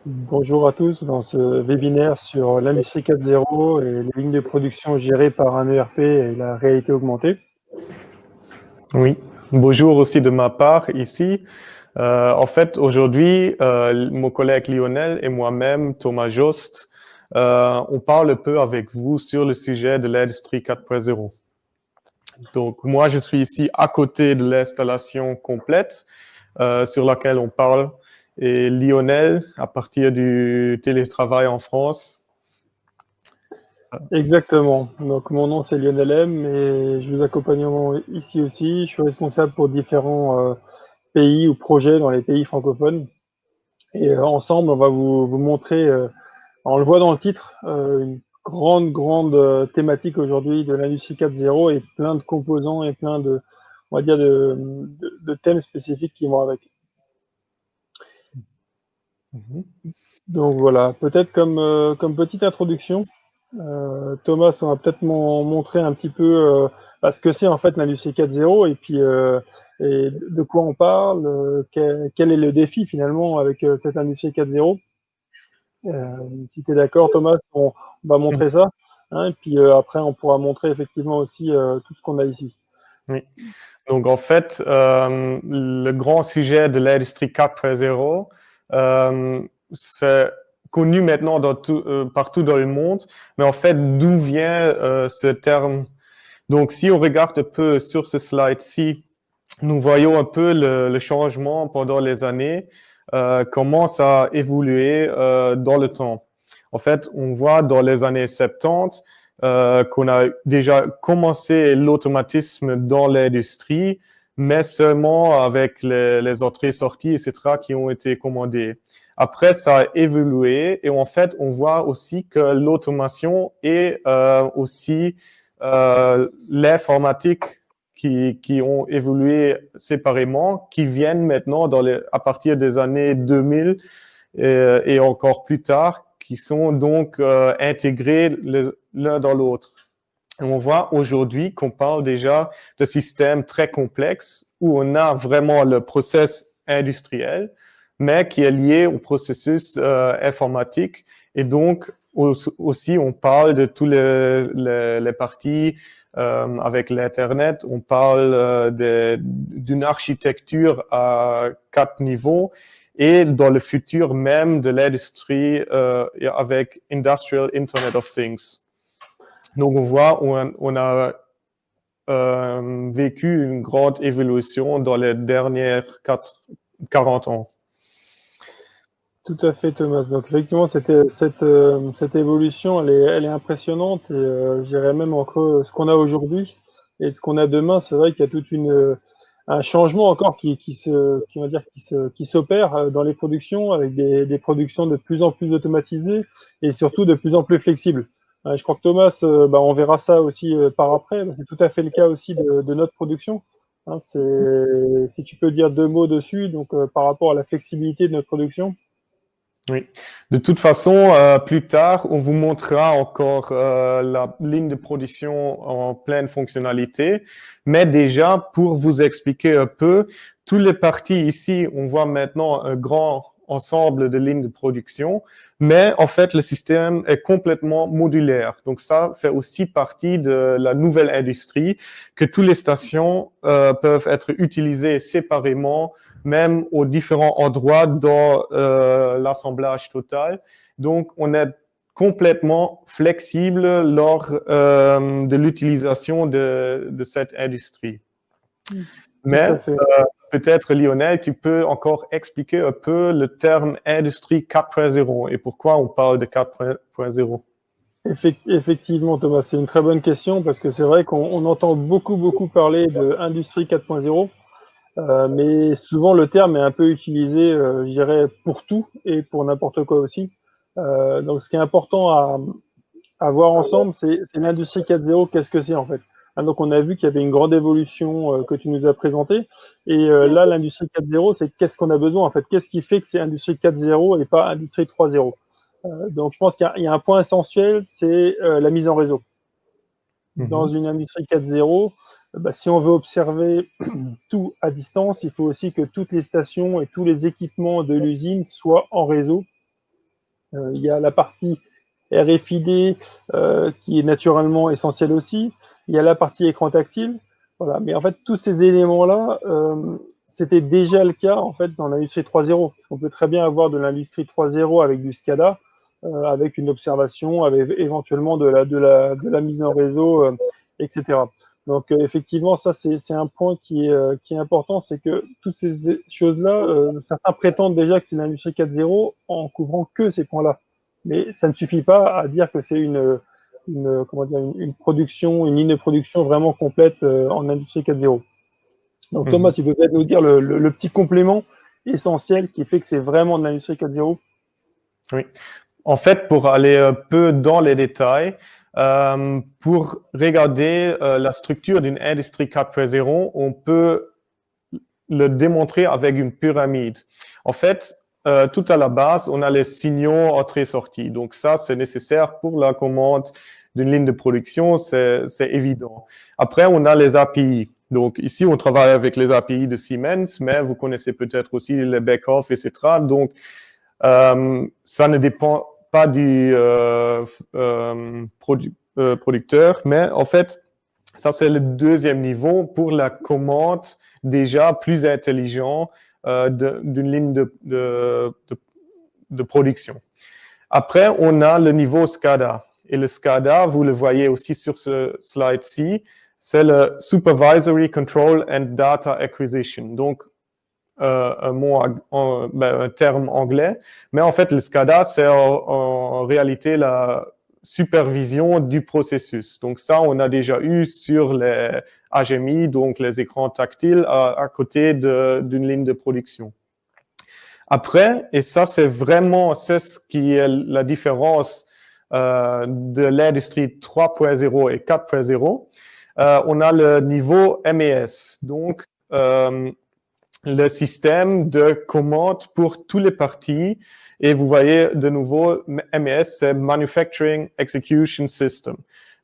Bonjour à tous dans ce webinaire sur l'industrie 4.0 et les lignes de production gérées par un ERP et la réalité augmentée. Oui, bonjour aussi de ma part ici. En fait, aujourd'hui, mon collègue Lionel et moi-même, Thomas Jost, on parle un peu avec vous sur le sujet de l'industrie 4.0. Donc, moi, je suis ici à côté de l'installation complète sur laquelle on parle. Et Lionel, à partir du télétravail en France. Exactement. Donc mon nom c'est Lionel M et je vous accompagne ici aussi. Je suis responsable pour différents pays ou projets dans les pays francophones. Et ensemble, on va vous montrer, on le voit dans le titre, une grande thématique aujourd'hui de l'industrie 4.0 et plein de composants et plein de, on va dire, de thèmes spécifiques qui vont avec. Donc voilà, peut-être comme petite introduction, Thomas, on va peut-être montrer un petit peu ce que c'est en fait l'industrie 4.0 et puis et de quoi on parle, quel est le défi finalement avec cette industrie 4.0. Si tu es d'accord, Thomas, on va montrer ça, hein, et puis après on pourra montrer effectivement aussi tout ce qu'on a ici. Oui. Donc, en fait, le grand sujet de l'industrie 4.0, c'est connu maintenant partout dans le monde. Mais en fait, d'où vient ce terme? Donc, si on regarde un peu sur ce slide-ci, nous voyons un peu le changement pendant les années, comment ça a évolué dans le temps. En fait, on voit dans les années 70 qu'on a déjà commencé l'automatisme dans l'industrie, mais seulement avec les entrées-sorties, etc., qui ont été commandées. Après, ça a évolué et en fait, on voit aussi que l'automation et aussi l'informatique qui ont évolué séparément, qui viennent maintenant à partir des années 2000 et encore plus tard, qui sont donc intégrés l'un dans l'autre. On voit aujourd'hui qu'on parle déjà de systèmes très complexes où on a vraiment le process industriel, mais qui est lié au processus informatique. Et donc, aussi, on parle de toutes les parties avec l'Internet. On parle d'une architecture à 4 niveaux et dans le futur même de l'industrie avec Industrial Internet of Things. Donc, on voit, on a vécu une grande évolution dans les dernières 40 ans. Tout à fait, Thomas. Donc effectivement, cette évolution, elle est impressionnante et je dirais même entre ce qu'on a aujourd'hui et ce qu'on a demain, c'est vrai qu'il y a un changement encore qui s'opère dans les productions avec des productions de plus en plus automatisées et surtout de plus en plus flexibles. Je crois que Thomas, on verra ça aussi par après. C'est tout à fait le cas aussi de notre production. Hein, si tu peux dire deux mots dessus, donc par rapport à la flexibilité de notre production. Oui. De toute façon, plus tard, on vous montrera encore la ligne de production en pleine fonctionnalité. Mais déjà, pour vous expliquer un peu, toutes les parties ici, on voit maintenant un grand ensemble de lignes de production. Mais en fait, le système est complètement modulaire. Donc ça fait aussi partie de la nouvelle industrie, que toutes les stations peuvent être utilisées séparément même aux différents endroits dans l'assemblage total. Donc, on est complètement flexible lors de l'utilisation de cette industrie. Mais peut-être, Lionel, tu peux encore expliquer un peu le terme industrie 4.0 et pourquoi on parle de 4.0. Effectivement, Thomas, c'est une très bonne question parce que c'est vrai qu'on entend beaucoup parler de Industrie 4.0, mais souvent le terme est un peu utilisé, je dirais, pour tout et pour n'importe quoi aussi. Donc, ce qui est important à voir ensemble, c'est l'Industrie 4.0, qu'est-ce que c'est en fait? Hein, donc, on a vu qu'il y avait une grande évolution que tu nous as présentée. Et là, l'Industrie 4.0, c'est qu'est-ce qu'on a besoin en fait? Qu'est-ce qui fait que c'est Industrie 4.0 et pas Industrie 3.0? Donc, je pense qu'il y a un point essentiel, c'est la mise en réseau. Dans une industrie 4.0, si on veut observer tout à distance, il faut aussi que toutes les stations et tous les équipements de l'usine soient en réseau Il y a la partie RFID qui est naturellement essentielle aussi. Il y a la partie écran tactile. Voilà. Mais en fait, tous ces éléments-là, c'était déjà le cas en fait dans l'industrie 3.0. On peut très bien avoir de l'industrie 3.0 avec du SCADA, avec une observation, avec éventuellement de la mise en réseau, etc. Donc effectivement, ça c'est un point qui est important, c'est que toutes ces choses-là, certains prétendent déjà que c'est l'industrie 4.0 en couvrant que ces points-là. Mais ça ne suffit pas à dire que c'est comment dire, une production, une ligne de production vraiment complète en industrie 4.0. Donc Thomas, Mhm. tu peux peut-être nous dire le petit complément essentiel qui fait que c'est vraiment de l'industrie 4.0? Oui. En fait, pour aller un peu dans les détails, pour regarder la structure d'une industrie 4.0, on peut le démontrer avec une pyramide. En fait, tout à la base, on a les signaux entrée-sortie. Donc ça, c'est nécessaire pour la commande d'une ligne de production, c'est évident. Après, on a les API. Donc ici, on travaille avec les API de Siemens, mais vous connaissez peut-être aussi les back-off, etc. Donc, ça ne dépend pas du producteur, mais en fait, ça, c'est le deuxième niveau pour la commande déjà plus intelligente d'une ligne de production. Après, on a le niveau SCADA. Et le SCADA, vous le voyez aussi sur ce slide-ci, c'est le Supervisory Control and Data Acquisition. Donc, un terme anglais. Mais en fait, le SCADA, c'est en réalité la supervision du processus. Donc ça, on a déjà eu sur les HMI, donc les écrans tactiles, à côté d'une ligne de production. Après, et ça, c'est ce qui est la différence de l'industrie 3.0 et 4.0. On a le niveau MES. Donc, le système de commande pour tous les parties. Et vous voyez de nouveau, MES, c'est Manufacturing Execution System.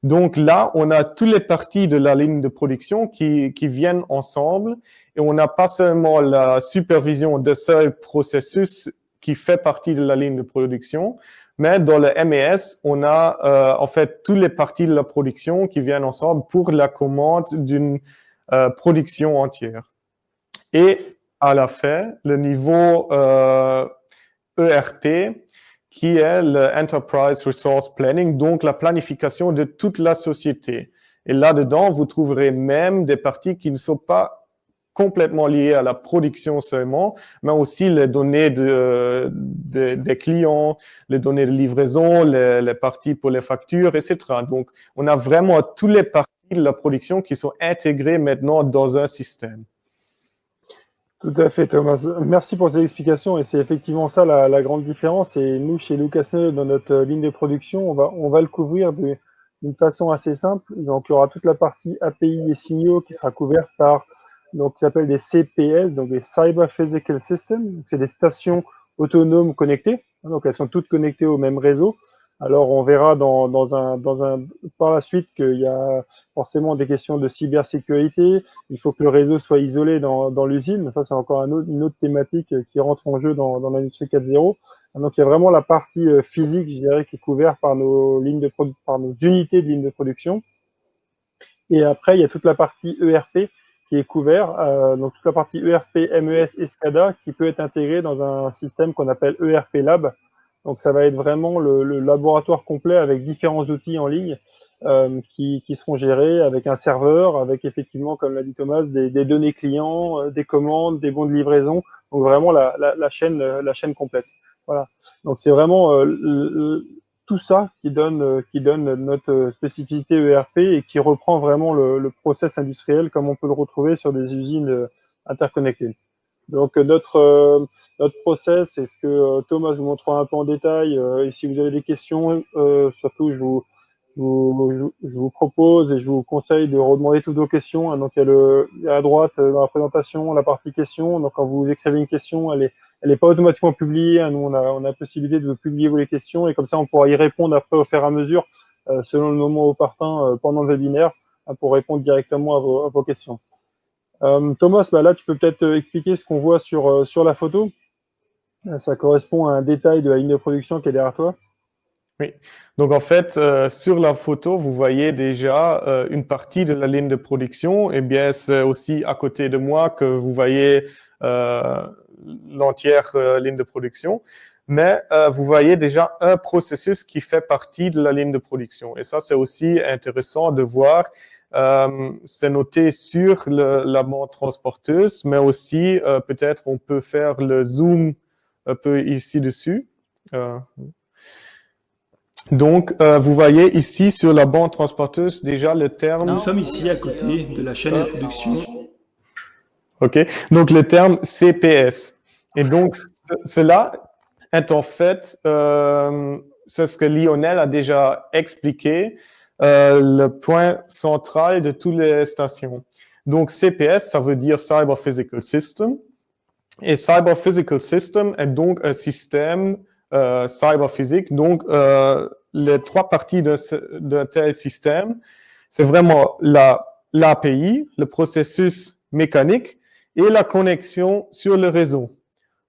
Donc là, on a toutes les parties de la ligne de production qui viennent ensemble et on n'a pas seulement la supervision de ce processus qui fait partie de la ligne de production, mais dans le MES, on a en fait toutes les parties de la production qui viennent ensemble pour la commande d'une production entière. Et à la fin, le niveau ERP, qui est le Enterprise Resource Planning, donc la planification de toute la société. Et là-dedans, vous trouverez même des parties qui ne sont pas complètement liées à la production seulement, mais aussi les données des clients, les données de livraison, les parties pour les factures, etc. Donc, on a vraiment toutes les parties de la production qui sont intégrées maintenant dans un système. Tout à fait, Thomas. Merci pour ces explications. Et c'est effectivement ça la grande différence. Et nous, chez LucasNet, dans notre ligne de production, on va le couvrir d'une façon assez simple. Donc, il y aura toute la partie API et signaux qui sera couverte par donc, qui s'appelle des CPS, donc des Cyber Physical Systems. C'est des stations autonomes connectées. Donc, elles sont toutes connectées au même réseau. Alors, on verra par la suite qu'il y a forcément des questions de cybersécurité. Il faut que le réseau soit isolé dans l'usine. Ça, c'est encore une autre thématique qui rentre en jeu dans l'industrie 4.0. Donc, il y a vraiment la partie physique, je dirais, qui est couverte par par nos unités de ligne de production. Et après, il y a toute la partie ERP qui est couverte. Donc, toute la partie ERP, MES et SCADA qui peut être intégrée dans un système qu'on appelle ERP Lab. Donc, ça va être vraiment le laboratoire complet avec différents outils en ligne qui seront gérés avec un serveur, avec effectivement, comme l'a dit Thomas, des données clients, des commandes, des bons de livraison. Donc, vraiment la chaîne complète. Voilà. Donc, c'est vraiment tout ça qui donne notre spécificité ERP et qui reprend vraiment le process industriel comme on peut le retrouver sur des usines interconnectées. Donc notre process, c'est ce que Thomas vous montrera un peu en détail. Et si vous avez des questions, surtout je vous propose et je vous conseille de redemander toutes vos questions. Donc il y a à droite dans la présentation la partie questions. Donc quand vous écrivez une question, elle est pas automatiquement publiée. Nous on a la possibilité de publier vos questions et comme ça on pourra y répondre après au fur et à mesure selon le moment opportun pendant le webinaire pour répondre directement à vos questions. Thomas, bah là, tu peux peut-être expliquer ce qu'on voit sur la photo. Ça correspond à un détail de la ligne de production qui est derrière toi. Oui. Donc en fait, sur la photo, vous voyez déjà une partie de la ligne de production. Et bien, c'est aussi à côté de moi que vous voyez l'entière ligne de production. Mais vous voyez déjà un processus qui fait partie de la ligne de production. Et ça, c'est aussi intéressant de voir. C'est noté sur la bande transporteuse, mais aussi peut-être on peut faire le zoom un peu ici dessus. Donc, vous voyez ici sur la bande transporteuse déjà le terme. Nous sommes ici à côté de la chaîne de production. OK. Donc, le terme CPS. Et donc, cela est en fait, c'est ce que Lionel a déjà expliqué, le point central de toutes les stations. Donc, CPS, ça veut dire Cyber Physical System. Et Cyber Physical System est donc un système cyberphysique. Donc, les trois parties d'un tel système, c'est vraiment l'API, le processus mécanique, et la connexion sur le réseau.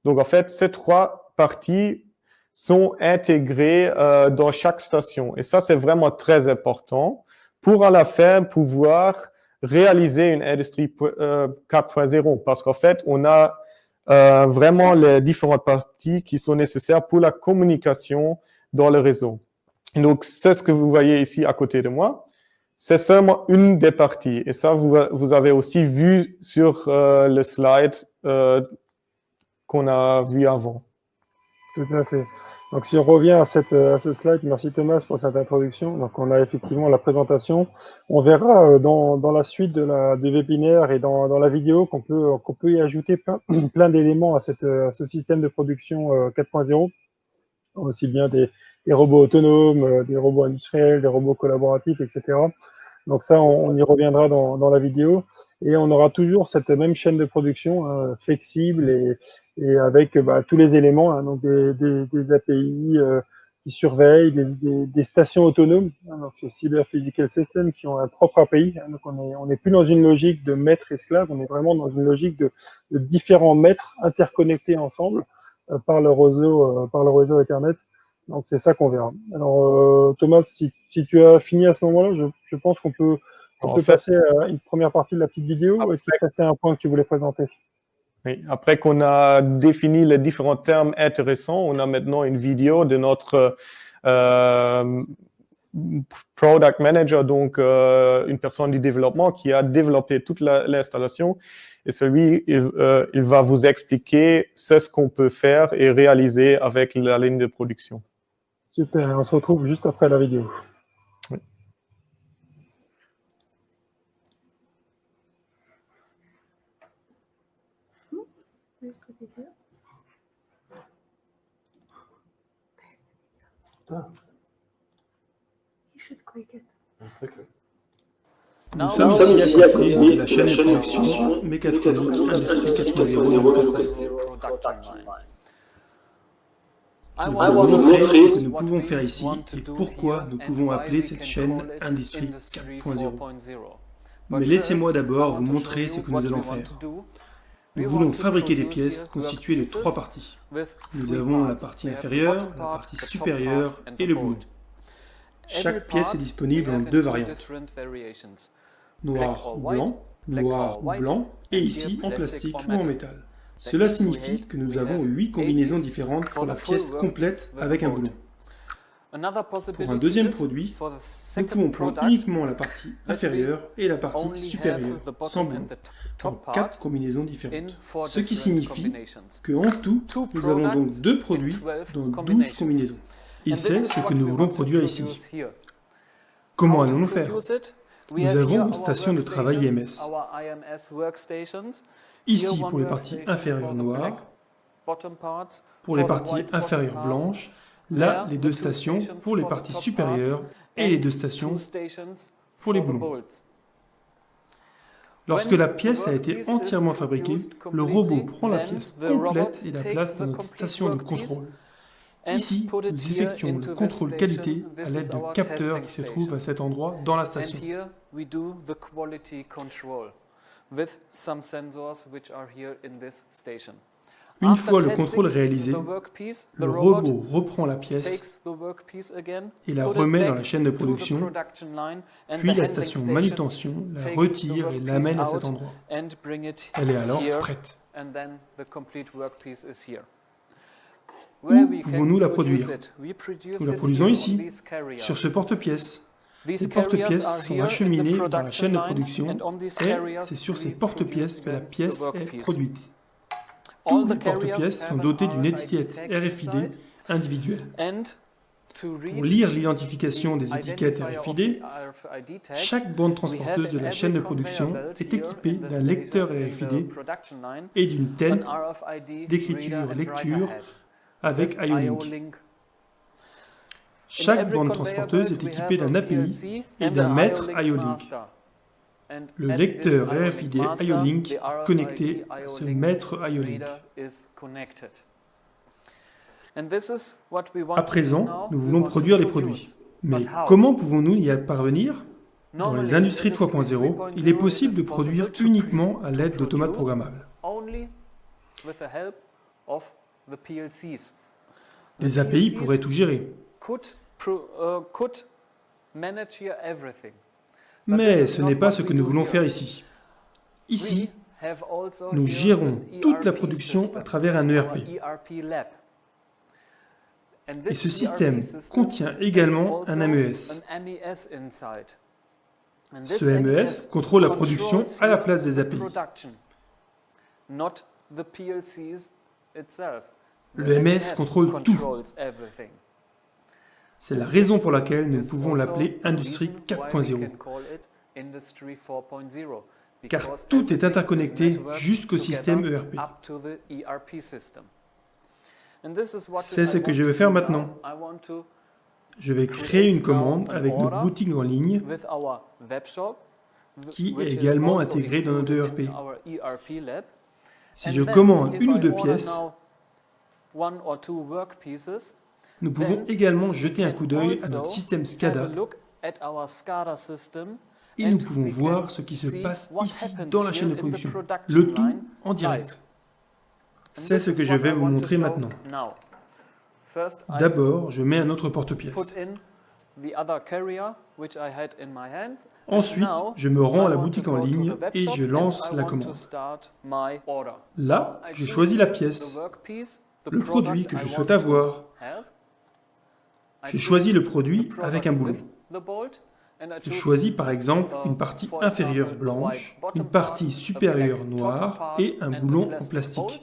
Donc, en fait, ces trois parties sont intégrées dans chaque station. Et ça, c'est vraiment très important pour à la fin pouvoir réaliser une industrie 4.0. Parce qu'en fait, on a vraiment les différentes parties qui sont nécessaires pour la communication dans le réseau. Donc, c'est ce que vous voyez ici à côté de moi. C'est seulement une des parties. Et ça, vous avez aussi vu sur le slide qu'on a vu avant. Tout à fait. Donc, si on revient à ce slide, merci Thomas pour cette introduction. Donc, on a effectivement la présentation. On verra dans la suite du webinaire et dans la vidéo qu'on peut y ajouter plein d'éléments à ce système de production 4.0, aussi bien des robots autonomes, des robots industriels, des robots collaboratifs, etc. Donc ça, on y reviendra dans la vidéo. Et on aura toujours cette même chaîne de production flexible et avec tous les éléments, donc des API qui surveillent, des stations autonomes, donc ces Cyber Physical Systems qui ont un propre API. Donc on n'est plus dans une logique de maître-esclave, on est vraiment dans une logique de différents maîtres interconnectés ensemble par le réseau Ethernet. Donc c'est ça qu'on verra. Alors Thomas, si tu as fini à ce moment-là, je pense qu'on peut passer à une première partie de la petite vidéo, ou est-ce qu'il te restait un point que tu voulais présenter? Oui, après qu'on a défini les différents termes intéressants, on a maintenant une vidéo de notre product manager, donc une personne du développement qui a développé toute l'installation. Et celui, il va vous expliquer ce qu'on peut faire et réaliser avec la ligne de production. Super, on se retrouve juste après la vidéo. Oui. Nous sommes ici à côté de la chaîne de production mécatronique Industrie 4.0. Je vais vous montrer ce que nous pouvons faire ici et pourquoi nous pouvons appeler cette chaîne Industrie 4.0. Mais laissez-moi d'abord vous montrer ce que nous allons faire. Nous voulons fabriquer des pièces constituées de trois parties. Nous avons la partie inférieure, la partie supérieure et le boulot. Chaque pièce est disponible en deux variantes. Noir ou blanc, et ici en plastique ou en métal. Cela signifie que nous avons 8 combinaisons différentes pour la pièce complète avec un boulon. Pour un deuxième produit, nous pouvons prendre uniquement la partie inférieure et la partie supérieure, sans boulon, dans 4 combinaisons différentes. Ce qui signifie qu'en tout, nous avons donc 2 produits dans 12 combinaisons. Et c'est ce que nous voulons produire ici. Comment allons-nous faire? Nous avons une station de travail IMS. Ici pour les parties inférieures noires, pour les parties inférieures blanches, là les deux stations pour les parties supérieures et les deux stations pour les boulons. Lorsque la pièce a été entièrement fabriquée, le robot prend la pièce complète et la place dans notre station de contrôle. Ici, nous effectuons le contrôle qualité à l'aide de capteurs qui se trouvent à cet endroit dans la station. Une fois le contrôle réalisé, le robot reprend la pièce et la remet dans la chaîne de production, puis la station manutention la retire et l'amène à cet endroit. Elle est alors prête. Où pouvons-nous la produire? Nous la produisons ici, sur ce porte-pièces. Les porte-pièces sont acheminés dans la chaîne de production et c'est sur ces porte-pièces que la pièce est produite. Tous les porte-pièces sont dotés d'une étiquette RFID individuelle. Pour lire l'identification des étiquettes RFID, chaque bande transporteuse de la chaîne de production est équipée d'un lecteur RFID et d'une tête d'écriture lecture avec IO-Link. Chaque bande transporteuse est équipée d'un API et d'un maître IO-Link. Le lecteur RFID IO-Link est connecté à ce maître IO-Link. À présent, nous voulons produire des produits. Mais comment pouvons-nous y parvenir? Dans les industries 3.0, il est possible de produire uniquement à l'aide d'automates programmables. Les API pourraient tout gérer. Mais ce n'est pas ce que nous voulons faire ici. Ici, nous gérons toute la production à travers un ERP. Et ce système contient également un MES. Ce MES contrôle la production à la place des API. Le MES contrôle tout. C'est la raison pour laquelle nous pouvons l'appeler Industrie 4.0. Car tout est interconnecté jusqu'au système ERP. C'est ce que je vais faire maintenant. Je vais créer une commande avec notre boutique en ligne qui est également intégrée dans notre ERP. Si je commande une ou deux pièces, nous pouvons également jeter un coup d'œil à notre système SCADA et nous pouvons voir ce qui se passe ici dans la chaîne de production, le tout en direct. C'est ce que je vais vous montrer maintenant. D'abord, je mets un autre porte-pièces. Ensuite, je me rends à la boutique en ligne et je lance la commande. Là, je choisis la pièce, le produit que je souhaite avoir. Je choisis le produit avec un boulon. Je choisis par exemple une partie inférieure blanche, une partie supérieure noire et un boulon en plastique.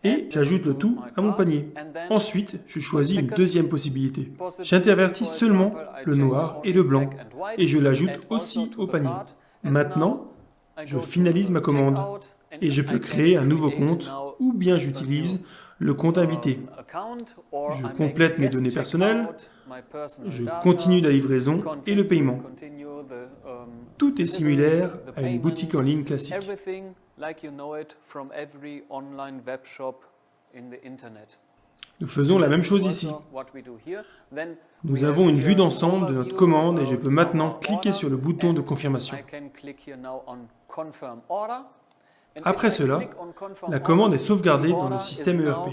Et j'ajoute le tout à mon panier. Ensuite, je choisis une deuxième possibilité. J'intervertis seulement le noir et le blanc et je l'ajoute aussi au panier. Maintenant, je finalise ma commande et je peux créer un nouveau compte ou bien j'utilise le compte invité. Je complète mes données personnelles, je continue la livraison et le paiement. Tout est similaire à une boutique en ligne classique. Nous faisons la même chose ici. Nous avons une vue d'ensemble de notre commande et je peux maintenant cliquer sur le bouton de confirmation. Après cela, la commande est sauvegardée dans le système ERP.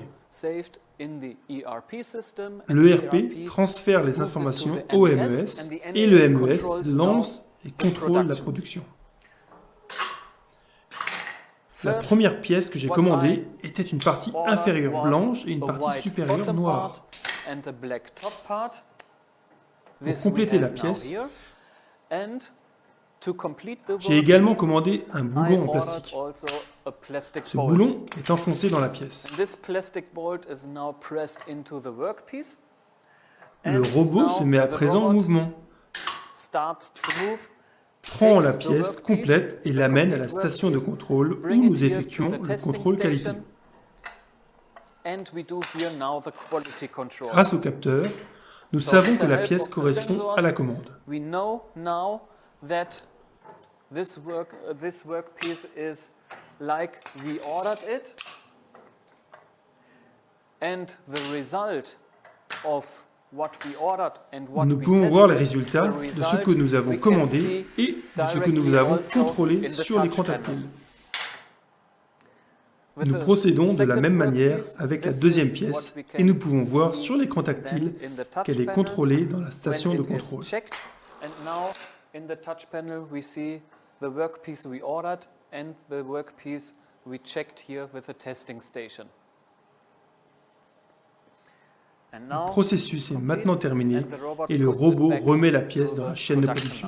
Le ERP transfère les informations au MES et le MES lance et contrôle la production. La première pièce que j'ai commandée était une partie inférieure blanche et une partie supérieure noire. Pour compléter la pièce, j'ai également commandé un boulon en plastique. Ce boulon est enfoncé dans la pièce. Le robot se met à présent en mouvement, prend la pièce complète et l'amène à la station de contrôle où nous effectuons le contrôle qualité. Grâce au capteur, nous savons que la pièce correspond à la commande. Nous pouvons voir les résultats de ce que nous avons commandé et de ce que nous avons contrôlé sur l'écran tactile. Nous procédons de la même manière avec la deuxième pièce et nous pouvons voir sur l'écran tactile qu'elle est contrôlée dans la station de contrôle. Le processus est maintenant terminé et le robot remet la pièce dans la chaîne de production.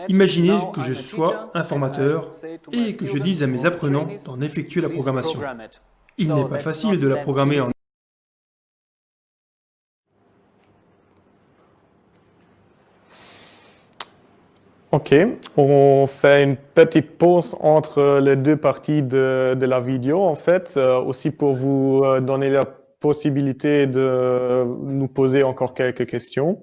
Imaginez que je sois un formateur et que je dise à mes apprenants d'en effectuer la programmation. Il n'est pas facile de la programmer en Ok, on fait une petite pause entre les deux parties de la vidéo, en fait, aussi pour vous donner la possibilité de nous poser encore quelques questions.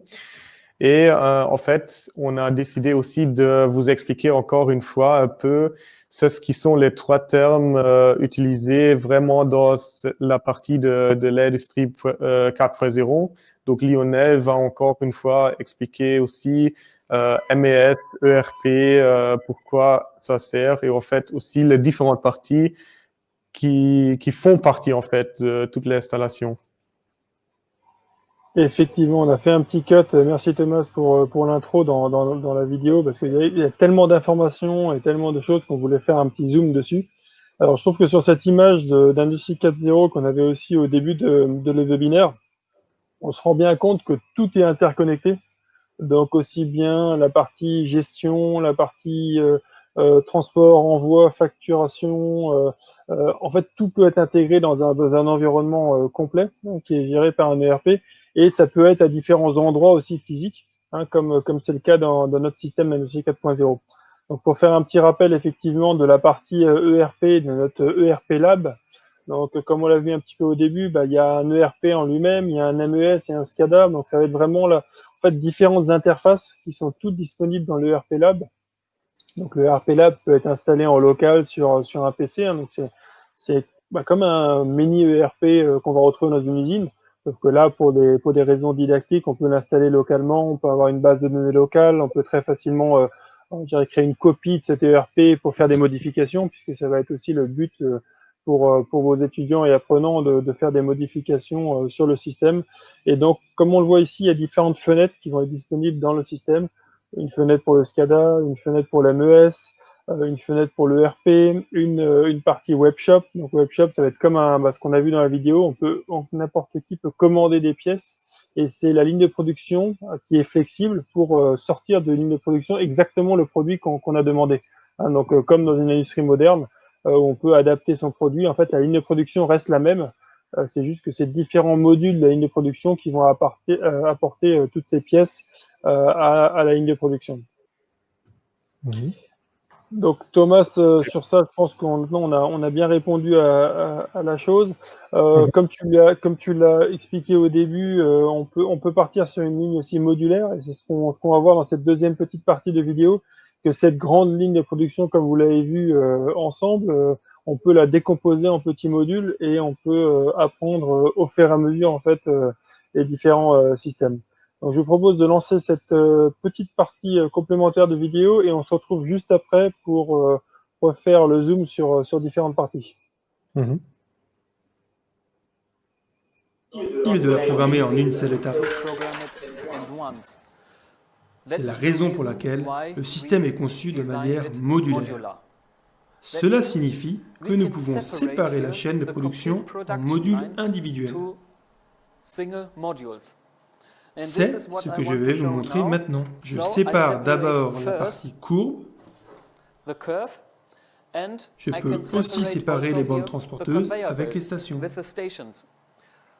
Et en fait, on a décidé aussi de vous expliquer encore une fois un peu ce qui sont les trois termes utilisés vraiment dans la partie de l'industrie 4.0. Donc, Lionel va encore une fois expliquer aussi MES, ERP, pourquoi ça sert et en fait aussi les différentes parties qui font partie en fait de toute l'installation. Effectivement, on a fait un petit cut. Merci Thomas pour l'intro dans la vidéo parce qu'il y a tellement d'informations et tellement de choses qu'on voulait faire un petit zoom dessus. Alors, je trouve que sur cette image d'Industrie 4.0 qu'on avait aussi au début de le webinaire, on se rend bien compte que tout est interconnecté. Donc, aussi bien la partie gestion, la partie transport, envoi, facturation. En fait, tout peut être intégré dans un environnement complet qui est géré par un ERP. Et ça peut être à différents endroits aussi physiques, comme c'est le cas dans notre système d'industrie 4.0. Donc, pour faire un petit rappel effectivement de la partie ERP, de notre ERP Lab, donc comme on l'a vu un petit peu au début, il y a un ERP en lui-même, il y a un MES et un SCADA, donc ça va être vraiment en fait, différentes interfaces qui sont toutes disponibles dans l'ERP Lab. Donc le ERP Lab peut être installé en local sur un PC, donc c'est comme un mini ERP qu'on va retrouver dans une usine. Sauf que là, pour des raisons didactiques, on peut l'installer localement, on peut avoir une base de données locale, on peut très facilement créer une copie de cet ERP pour faire des modifications, puisque ça va être aussi le but pour vos étudiants et apprenants de faire des modifications sur le système. Et donc, comme on le voit ici, il y a différentes fenêtres qui vont être disponibles dans le système. Une fenêtre pour le SCADA, une fenêtre pour la MES, une fenêtre pour l'ERP, une partie webshop. Donc webshop, ça va être comme ce qu'on a vu dans la vidéo. N'importe qui peut commander des pièces et c'est la ligne de production qui est flexible pour sortir de ligne de production exactement le produit qu'on a demandé. Donc comme dans une industrie moderne, on peut adapter son produit. En fait, la ligne de production reste la même. C'est juste que c'est différents modules de la ligne de production qui vont apporter toutes ces pièces à la ligne de production. Oui. Donc Thomas, sur ça, je pense qu'on a bien répondu à la chose. Comme tu l'as expliqué au début, on peut partir sur une ligne aussi modulaire, et c'est ce qu'on va voir dans cette deuxième petite partie de vidéo, que cette grande ligne de production, comme vous l'avez vu ensemble, on peut la décomposer en petits modules et on peut apprendre au fur et à mesure en fait les différents systèmes. Donc, je vous propose de lancer cette petite partie complémentaire de vidéo et on se retrouve juste après pour refaire le zoom sur différentes parties. De la programmer en une seule étape. C'est la raison pour laquelle le système est conçu de manière modulaire. Cela signifie que nous pouvons séparer la chaîne de production en modules individuels. C'est ce que je vais vous montrer maintenant. Je sépare d'abord la partie courbe. Je peux aussi séparer les bandes transporteuses avec les stations.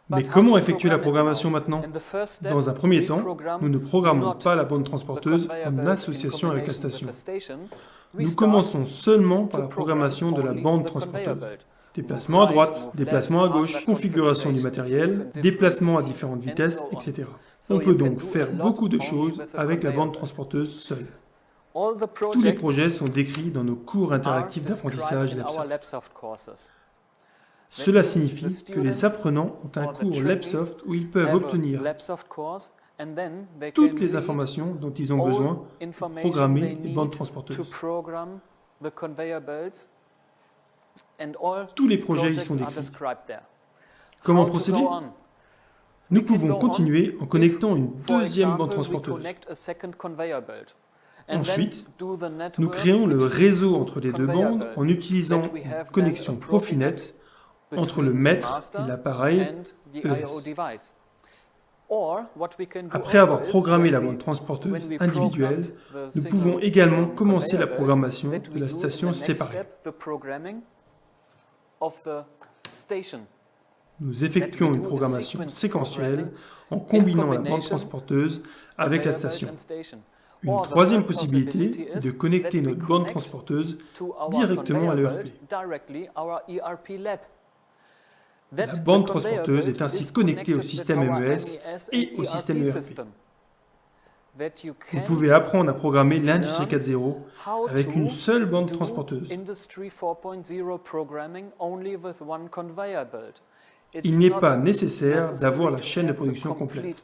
Mais comment effectuer la programmation maintenant? Dans un premier temps, nous ne programmons pas la bande transporteuse en association avec la station. Nous commençons seulement par la programmation de la bande transporteuse. Déplacement à droite, déplacement à gauche, configuration du matériel, déplacement à différentes vitesses, etc. On peut donc faire beaucoup de choses avec la bande transporteuse seule. Tous les projets sont décrits dans nos cours interactifs d'apprentissage LabSoft. Cela signifie que les apprenants ont un cours LabSoft où ils peuvent obtenir toutes les informations dont ils ont besoin pour programmer les bandes transporteuses. Tous les projets y sont décrits. Comment procéder? Nous pouvons continuer en connectant une deuxième bande transporteuse. Ensuite, nous créons le réseau entre les deux bandes en utilisant une connexion Profinet entre le maître et l'appareil ES. Après avoir programmé la bande transporteuse individuelle, nous pouvons également commencer la programmation de la station séparée. Nous effectuons une programmation séquentielle en combinant la bande transporteuse avec la station. Une troisième possibilité est de connecter notre bande transporteuse directement à l'ERP. La bande transporteuse est ainsi connectée au système MES et au système ERP. Vous pouvez apprendre à programmer l'Industrie 4.0 avec une seule bande transporteuse. Il n'est pas nécessaire d'avoir la chaîne de production complète.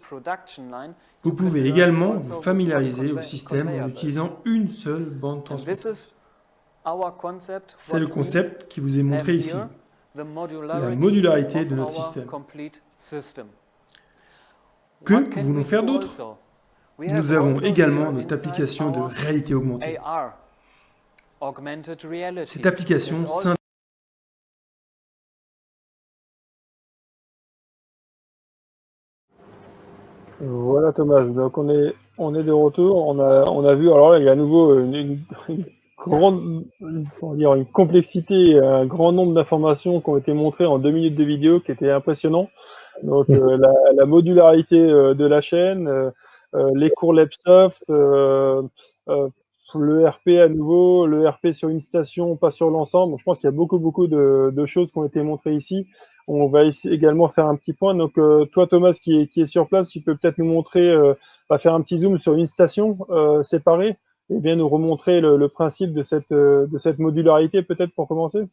Vous pouvez également vous familiariser au système en utilisant une seule bande transporteuse. C'est le concept qui vous est montré ici, la modularité de notre système. Que pouvons-nous faire d'autre? Nous avons également notre application de réalité augmentée. Cette application Voilà Thomas, donc on est de retour. On a vu, alors là, il y a à nouveau une complexité, un grand nombre d'informations qui ont été montrées en 2 minutes de vidéo qui était impressionnant. Donc la modularité de la chaîne, les cours LabSoft, le RP à nouveau, le RP sur une station, pas sur l'ensemble. Donc, je pense qu'il y a beaucoup de choses qui ont été montrées ici. On va également faire un petit point. Donc, toi, Thomas, qui est sur place, tu peux peut-être nous montrer, faire un petit zoom sur une station séparée et bien nous remontrer le principe de cette modularité, peut-être pour commencer.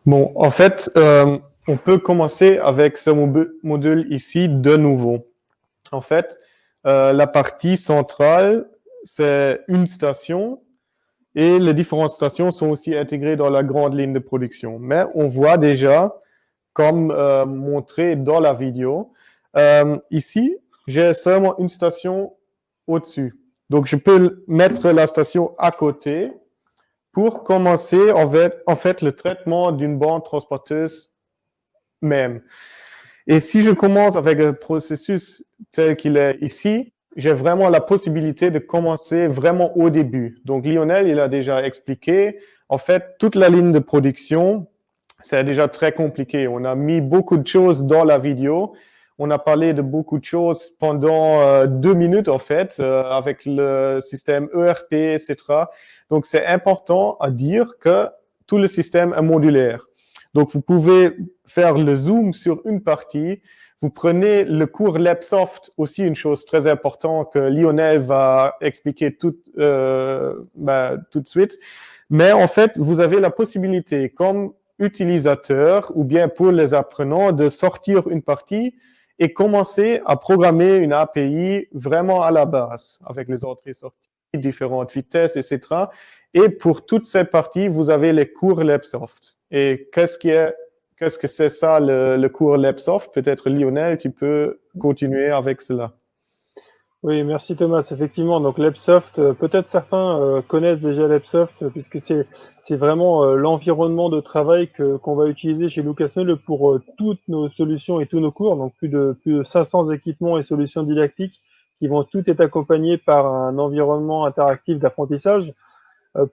Bon, en fait, on peut commencer avec ce module ici de nouveau. En fait, la partie centrale, c'est une station et les différentes stations sont aussi intégrées dans la grande ligne de production. Mais on voit déjà, comme montré dans la vidéo, ici, j'ai seulement une station au-dessus. Donc, je peux mettre la station à côté pour commencer en fait le traitement d'une bande transporteuse même. Et si je commence avec le processus tel qu'il est ici, j'ai vraiment la possibilité de commencer vraiment au début. Donc, Lionel, il a déjà expliqué, en fait, toute la ligne de production, c'est déjà très compliqué. On a mis beaucoup de choses dans la vidéo. On a parlé de beaucoup de choses pendant 2 minutes, en fait, avec le système ERP, etc. Donc, c'est important à dire que tout le système est modulaire. Donc, vous pouvez faire le zoom sur une partie. Vous prenez le cours LabSoft, aussi une chose très importante que Lionel va expliquer tout de suite. Mais en fait, vous avez la possibilité, comme utilisateur ou bien pour les apprenants, de sortir une partie et commencer à programmer une API vraiment à la base, avec les entrées-sorties, différentes vitesses, etc. Et pour toute cette partie, vous avez les cours LabSoft. Et qu'est-ce que c'est ça, le cours LabSoft? Peut-être Lionel, tu peux continuer avec cela. Oui, merci Thomas. Effectivement, donc LabSoft, peut-être certains connaissent déjà LabSoft puisque c'est vraiment l'environnement de travail qu'on va utiliser chez LucasNoL pour toutes nos solutions et tous nos cours. Donc plus de 500 équipements et solutions didactiques qui vont toutes être accompagnés par un environnement interactif d'apprentissage.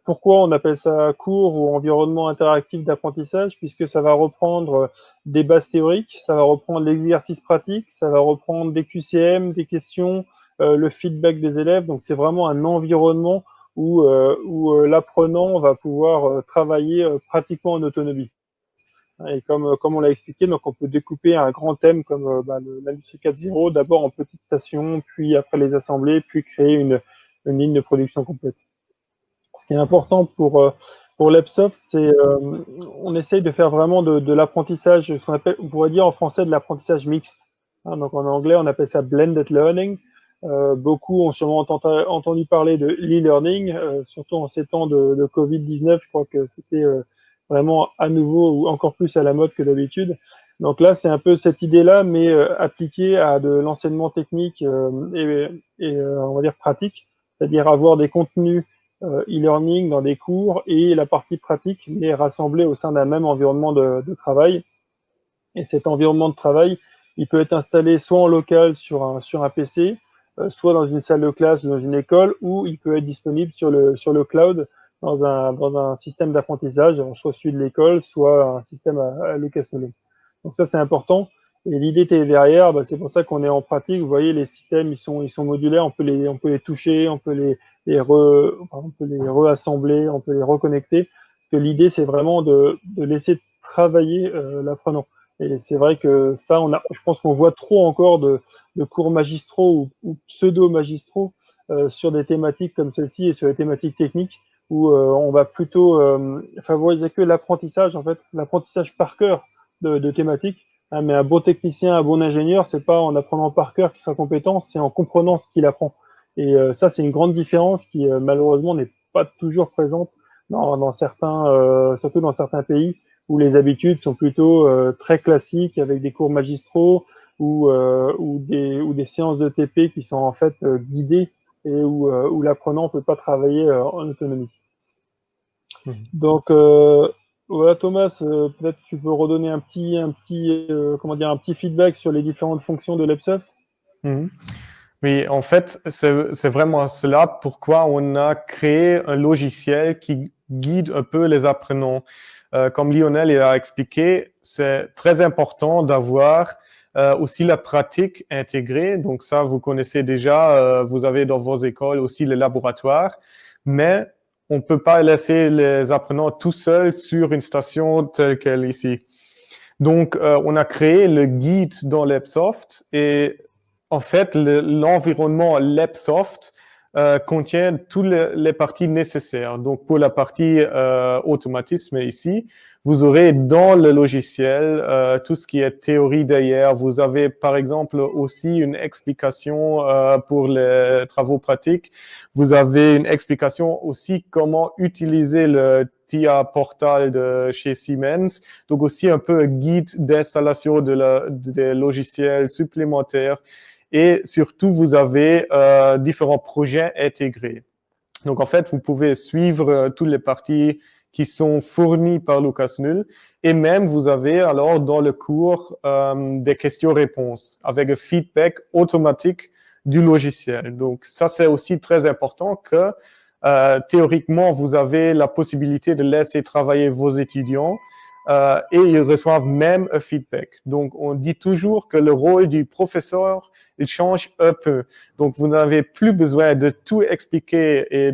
Pourquoi on appelle ça cours ou environnement interactif d'apprentissage? Puisque ça va reprendre des bases théoriques, ça va reprendre l'exercice pratique, ça va reprendre des QCM, des questions, le feedback des élèves. Donc, c'est vraiment un environnement où l'apprenant va pouvoir travailler pratiquement en autonomie. Et comme on l'a expliqué, donc on peut découper un grand thème comme l'industrie 4.0, d'abord en petites stations, puis après les assembler, puis créer une ligne de production complète. Ce qui est important pour Pour l'EPSoft, on essaye de faire vraiment de l'apprentissage, ce qu'on appelle, on pourrait dire en français de l'apprentissage mixte. Hein, donc en anglais, on appelle ça blended learning. Beaucoup ont sûrement entendu parler de l'e-learning, surtout en ces temps de Covid-19. Je crois que c'était vraiment à nouveau ou encore plus à la mode que d'habitude. Donc là, c'est un peu cette idée-là, mais appliquée à de l'enseignement technique et on va dire pratique, c'est-à-dire avoir des contenus e-learning dans des cours et la partie pratique, mais rassemblée au sein d'un même environnement de travail. Et cet environnement de travail, il peut être installé soit en local sur un PC, soit dans une salle de classe, dans une école, ou il peut être disponible sur le cloud dans un système d'apprentissage, soit celui de l'école, soit un système à Lucas Knowledge. Donc ça, c'est important. Et l'idée qui est derrière, c'est pour ça qu'on est en pratique. Vous voyez, les systèmes, ils sont modulaires. On peut les toucher, on peut les reassembler, on peut les reconnecter. Parce que l'idée, c'est vraiment de laisser travailler l'apprenant. Et c'est vrai que ça, je pense qu'on voit trop encore de cours magistraux ou pseudo-magistraux sur des thématiques comme celle-ci et sur les thématiques techniques où on va plutôt favoriser que l'apprentissage, en fait, l'apprentissage par cœur de thématiques. Hein, mais un bon technicien, un bon ingénieur, c'est pas en apprenant par cœur qu'il sera compétent, c'est en comprenant ce qu'il apprend. Et ça, c'est une grande différence qui malheureusement n'est pas toujours présente dans certains, surtout dans certains pays où les habitudes sont plutôt très classiques avec des cours magistraux ou des séances de TP qui sont en fait guidées et où l'apprenant ne peut pas travailler en autonomie. Donc voilà, Thomas, peut-être tu peux redonner un petit feedback sur les différentes fonctions de l'EPSoft. Oui, en fait, c'est vraiment cela pourquoi on a créé un logiciel qui guide un peu les apprenants. Comme Lionel a expliqué, c'est très important d'avoir aussi la pratique intégrée. Donc ça, vous connaissez déjà, vous avez dans vos écoles aussi les laboratoires, mais on ne peut pas laisser les apprenants tout seuls sur une station telle qu'elle ici. Donc, on a créé le guide dans l'EPSoft et en fait, l'environnement l'EPSoft contient toutes les parties nécessaires. Donc, pour la partie automatisme ici, vous aurez dans le logiciel tout ce qui est théorie derrière. Vous avez, par exemple, aussi une explication pour les travaux pratiques. Vous avez une explication aussi comment utiliser le TIA Portal de chez Siemens. Donc, aussi un peu un guide d'installation des logiciels supplémentaires. Et surtout, vous avez différents projets intégrés. Donc, en fait, vous pouvez suivre toutes les parties qui sont fournies par Lucas Null. Et même, vous avez alors dans le cours des questions-réponses avec un feedback automatique du logiciel. Donc, ça, c'est aussi très important que théoriquement, vous avez la possibilité de laisser travailler vos étudiants et ils reçoivent même un feedback. Donc, on dit toujours que le rôle du professeur, il change un peu. Donc, vous n'avez plus besoin de tout expliquer et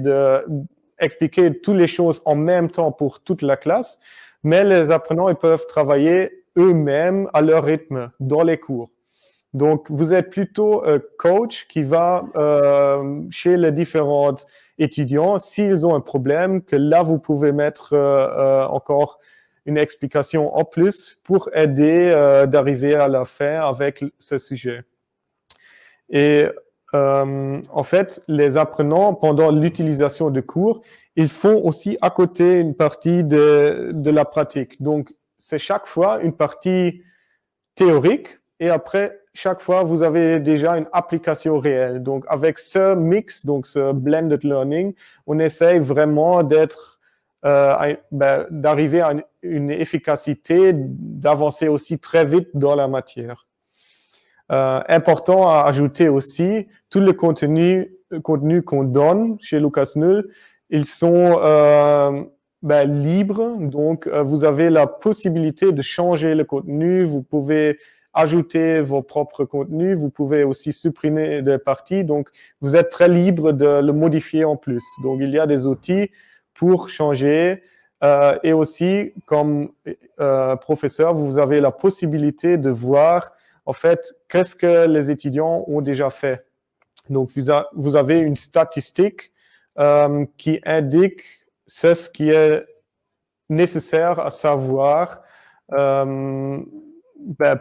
expliquer toutes les choses en même temps pour toute la classe, mais les apprenants, ils peuvent travailler eux-mêmes à leur rythme dans les cours. Donc, vous êtes plutôt un coach qui va chez les différents étudiants, s'ils ont un problème, que là, vous pouvez mettre encore une explication en plus pour aider d'arriver à la fin avec ce sujet. Et en fait, les apprenants, pendant l'utilisation de cours, ils font aussi à côté une partie de la pratique. Donc, c'est chaque fois une partie théorique et après, chaque fois, vous avez déjà une application réelle. Donc, avec ce mix, donc ce blended learning, on essaye vraiment d'arriver à une efficacité, d'avancer aussi très vite dans la matière. Important à ajouter aussi, tous les contenus qu'on donne chez Lucas Null, ils sont libres. Donc, vous avez la possibilité de changer le contenu. Vous pouvez ajouter vos propres contenus. Vous pouvez aussi supprimer des parties. Donc, vous êtes très libre de le modifier en plus. Donc, il y a des outils pour changer. Et aussi, comme professeur, vous avez la possibilité de voir en fait, qu'est-ce que les étudiants ont déjà fait. Donc, vous avez une statistique qui indique ce qui est nécessaires à savoir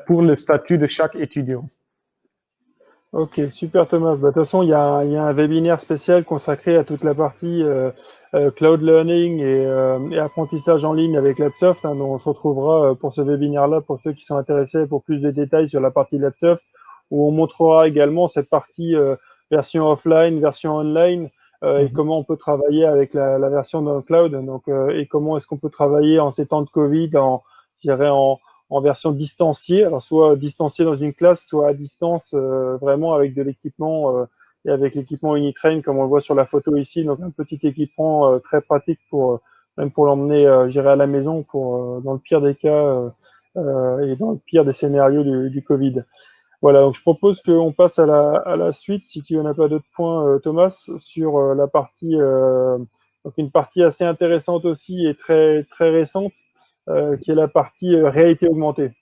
pour le statut de chaque étudiant. Ok, super Thomas. Bah, de toute façon, il y a un webinaire spécial consacré à toute la partie cloud learning et apprentissage en ligne avec Labsoft. Hein, donc on se retrouvera pour ce webinaire-là pour ceux qui sont intéressés pour plus de détails sur la partie Labsoft, où on montrera également cette partie version offline, version online, et comment on peut travailler avec la version dans le cloud. Donc, et comment est-ce qu'on peut travailler en ces temps de Covid, je dirais en version distanciée, alors soit distanciée dans une classe, soit à distance, vraiment avec de l'équipement et avec l'équipement Unitrain, comme on le voit sur la photo ici, donc un petit équipement très pratique pour même pour l'emmener, j'irai à la maison, pour dans le pire des cas et dans le pire des scénarios du Covid. Voilà, donc je propose qu'on passe à la suite, si tu n'en as pas d'autres points, Thomas, sur la partie, donc une partie assez intéressante aussi et très très récente, qui est la partie réalité augmentée.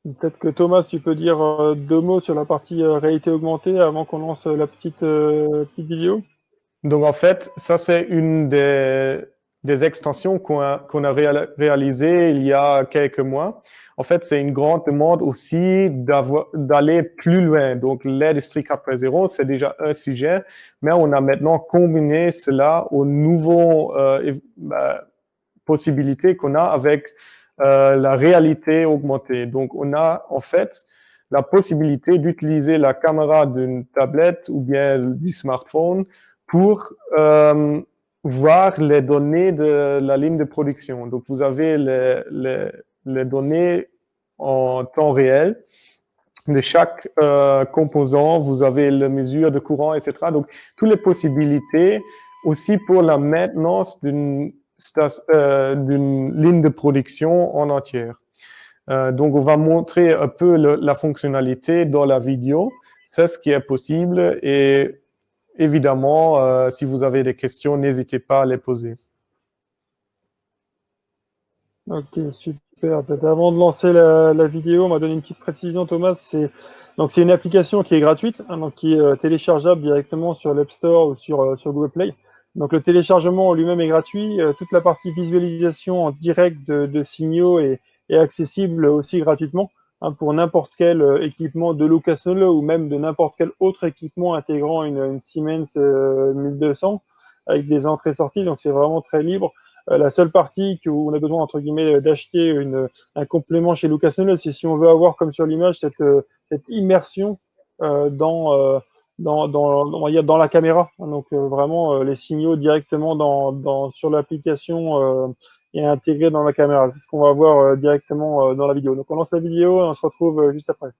Peut-être que Thomas, tu peux dire deux mots sur la partie réalité augmentée avant qu'on lance la petite vidéo. Donc, en fait, ça, c'est une des extensions qu'on a réalisées il y a quelques mois. En fait, c'est une grande demande aussi d'aller plus loin. Donc, l'industrie 4.0, c'est déjà un sujet, mais on a maintenant combiné cela aux nouvelles possibilités qu'on a avec la réalité augmentée. Donc, on a en fait la possibilité d'utiliser la caméra d'une tablette ou bien du smartphone pour voir les données de la ligne de production. Donc, vous avez les données en temps réel de chaque composant, vous avez la mesure de courant, etc. Donc, toutes les possibilités aussi pour la maintenance d'une ligne de production en entière. Donc, on va montrer un peu la fonctionnalité dans la vidéo. C'est ce qui est possible et évidemment, si vous avez des questions, n'hésitez pas à les poser. Ok, super. Peut-être avant de lancer la vidéo, on m'a donné une petite précision, Thomas. C'est une application qui est gratuite, hein, donc qui est téléchargeable directement sur l'App Store ou sur Google Play. Donc le téléchargement en lui-même est gratuit. Toute la partie visualisation en direct de signaux est accessible aussi gratuitement, hein, pour n'importe quel équipement de LucasNoL ou même de n'importe quel autre équipement intégrant une Siemens 1200 avec des entrées-sorties. Donc c'est vraiment très libre. La seule partie où on a besoin, entre guillemets, d'acheter un complément chez LucasNoL, c'est si on veut avoir, comme sur l'image, cette immersion on va dire dans la caméra. Donc vraiment les signaux directement sur l'application et intégrés dans la caméra. C'est ce qu'on va voir directement dans la vidéo. Donc on lance la vidéo et on se retrouve juste après.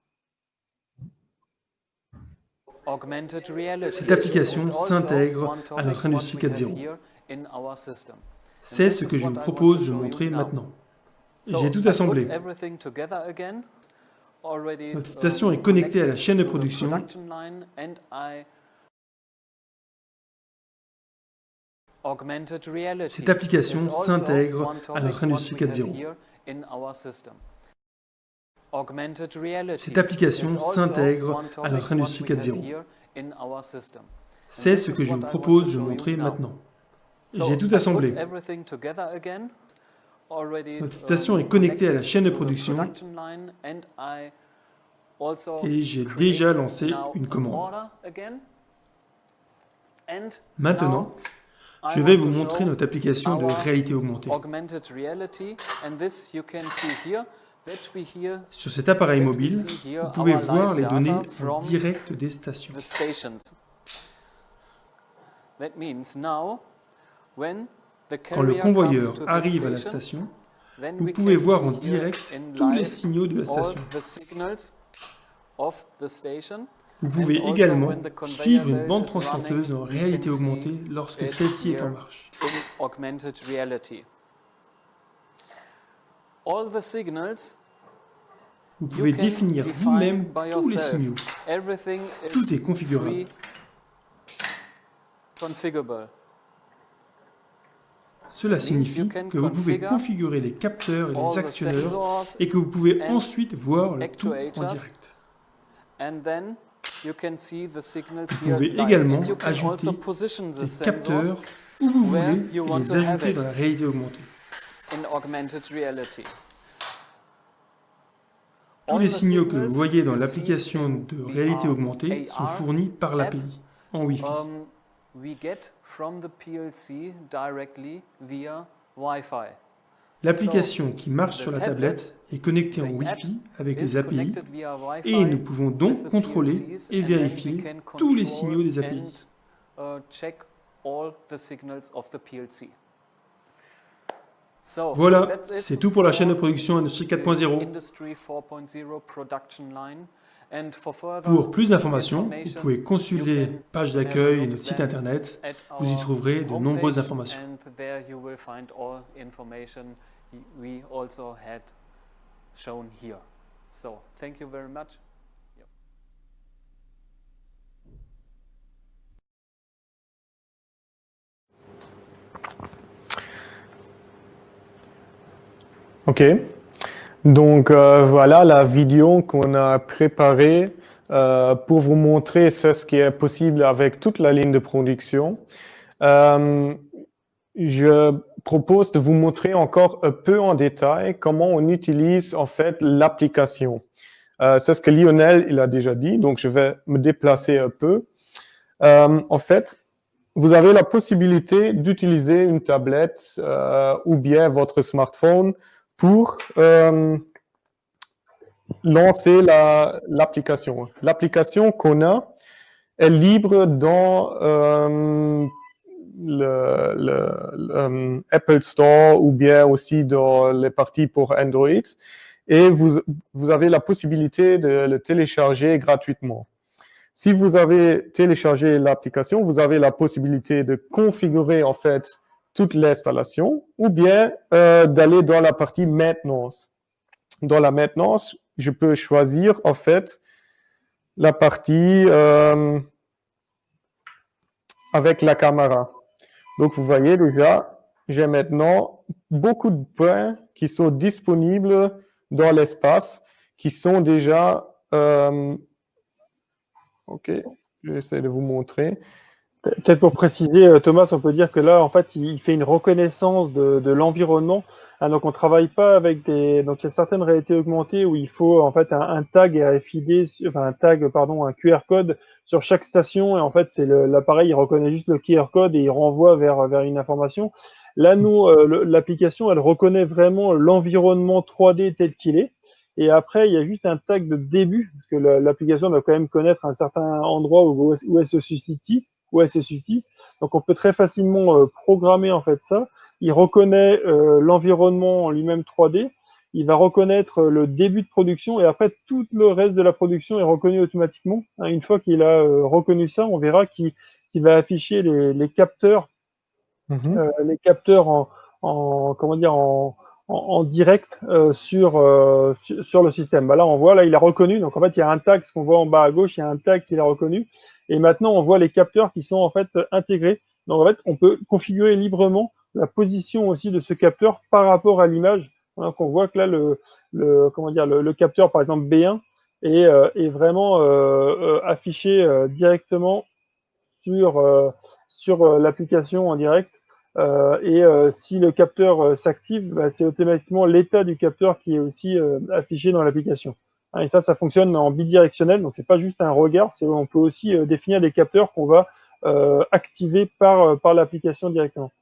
Cette application s'intègre à notre industrie 4.0. C'est ce que je vous propose de montrer maintenant. J'ai tout assemblé. Notre station est connectée à la chaîne de production. Cette application s'intègre à notre industrie 4.0. Cette application s'intègre à notre industrie 4.0. C'est ce que je vous propose de montrer maintenant. J'ai tout assemblé. Notre station est connectée à la chaîne de production et j'ai déjà lancé une commande. Maintenant, je vais vous montrer notre application de réalité augmentée. Sur cet appareil mobile, vous pouvez voir les données en direct des stations. Quand le convoyeur arrive à la station, vous pouvez voir en direct tous les signaux de la station. Vous pouvez également suivre une bande transporteuse en réalité augmentée lorsque celle-ci est en marche. Vous pouvez définir vous-même tous les signaux. Tout est configurable. Cela signifie que vous pouvez configurer les capteurs et les actionneurs et que vous pouvez ensuite voir le tout en direct. Vous pouvez également ajouter des capteurs où vous voulez et les ajouter dans la réalité augmentée. Tous les signaux que vous voyez dans l'application de réalité augmentée sont fournis par l'API en Wi-Fi. L'application qui marche sur la tablette est connectée en Wi-Fi avec les API et nous pouvons donc contrôler et vérifier tous les signaux des API. Voilà, c'est tout pour la chaîne de production Industrie 4.0. Pour plus d'informations, vous pouvez consulter la page d'accueil et notre site internet. Vous y trouverez de nombreuses informations. OK. Donc, voilà la vidéo qu'on a préparée pour vous montrer ce qui est possible avec toute la ligne de production. Je propose de vous montrer encore un peu en détail comment on utilise en fait l'application. C'est ce que Lionel il a déjà dit, donc je vais me déplacer un peu. En fait, vous avez la possibilité d'utiliser une tablette ou bien votre smartphone pour lancer l'application. L'application qu'on a est libre dans le Apple Store ou bien aussi dans les parties pour Android. Et vous avez la possibilité de le télécharger gratuitement. Si vous avez téléchargé l'application, vous avez la possibilité de configurer en fait toute l'installation ou bien d'aller dans la partie maintenance. Dans la maintenance, je peux choisir en fait la partie avec la caméra. Donc vous voyez déjà, j'ai maintenant beaucoup de points qui sont disponibles dans l'espace, qui sont déjà... OK, j'essaie de vous montrer. Peut-être pour préciser, Thomas, on peut dire que là, en fait, il fait une reconnaissance de l'environnement. Donc, on travaille pas avec des. Donc, il y a certaines réalités augmentées où il faut en fait un tag RFID, enfin un QR code sur chaque station. Et en fait, c'est l'appareil, il reconnaît juste le QR code et il renvoie vers une information. Là, nous, l'application, elle reconnaît vraiment l'environnement 3D tel qu'il est. Et après, il y a juste un tag de début, parce que l'application doit quand même connaître un certain endroit où elle se situe. Donc, on peut très facilement programmer en fait ça. Il reconnaît l'environnement en lui-même 3D. Il va reconnaître le début de production et après tout le reste de la production est reconnu automatiquement. Une fois qu'il a reconnu ça, on verra qu'il va afficher les capteurs, en direct sur le système. Là, on voit, là, il a reconnu. Donc, en fait, il y a un tag, ce qu'on voit en bas à gauche, il y a un tag qu'il a reconnu. Et maintenant, on voit les capteurs qui sont en fait intégrés. Donc, en fait, on peut configurer librement la position aussi de ce capteur par rapport à l'image. Donc, on voit que là, le capteur, par exemple, B1, est vraiment affiché directement sur l'application en direct. Si le capteur s'active, c'est automatiquement l'état du capteur qui est aussi affiché dans l'application. Et ça fonctionne en bidirectionnel, donc c'est pas juste un regard, on peut aussi définir des capteurs qu'on va activer par l'application directement.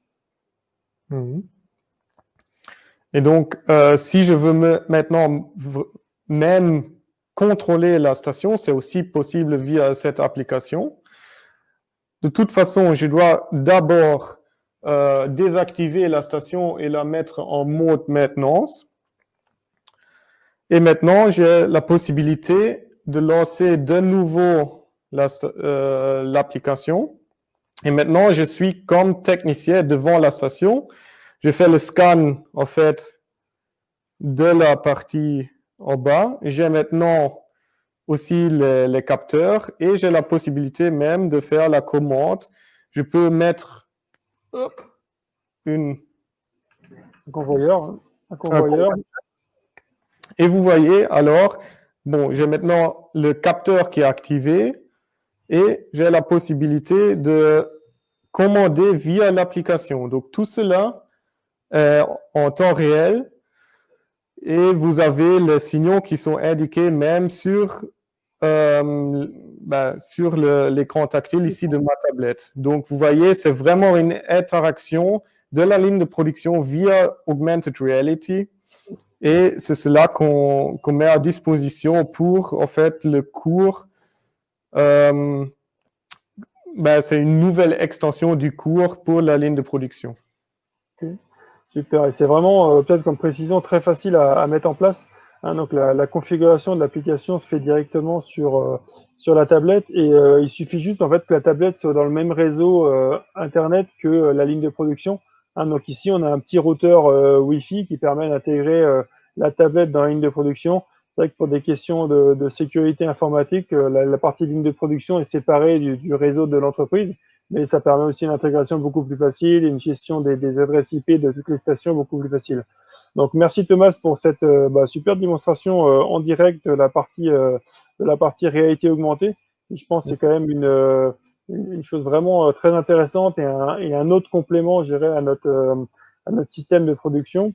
Et donc, si je veux maintenant même contrôler la station, c'est aussi possible via cette application. De toute façon, je dois d'abord désactiver la station et la mettre en mode maintenance. Et maintenant, j'ai la possibilité de lancer de nouveau l'application. Et maintenant, je suis comme technicien devant la station. Je fais le scan, en fait, de la partie en bas. J'ai maintenant aussi les capteurs et j'ai la possibilité même de faire la commande. Je peux mettre un convoyeur. Et vous voyez, alors, bon, j'ai maintenant le capteur qui est activé. et j'ai la possibilité de commander via l'application. Donc, tout cela en temps réel et vous avez les signaux qui sont indiqués même sur l'écran tactile ici de ma tablette. Donc, vous voyez, c'est vraiment une interaction de la ligne de production via Augmented Reality. Et c'est cela qu'on met à disposition pour, en fait, le cours. C'est une nouvelle extension du cours pour la ligne de production. Okay. Super. Et c'est vraiment, peut-être comme précision, très facile à mettre en place. Hein, donc la configuration de l'application se fait directement sur la tablette et il suffit juste en fait que la tablette soit dans le même réseau internet que la ligne de production. Hein, donc ici on a un petit routeur Wi-Fi qui permet d'intégrer la tablette dans la ligne de production. C'est vrai que pour des questions de sécurité informatique, la partie ligne de production est séparée du réseau de l'entreprise, mais ça permet aussi une intégration beaucoup plus facile et une gestion des adresses IP de toutes les stations beaucoup plus facile. Donc, merci Thomas pour cette super démonstration en direct de la partie réalité augmentée. Je pense que c'est quand même une chose vraiment très intéressante et un autre complément, je dirais, à notre système de production.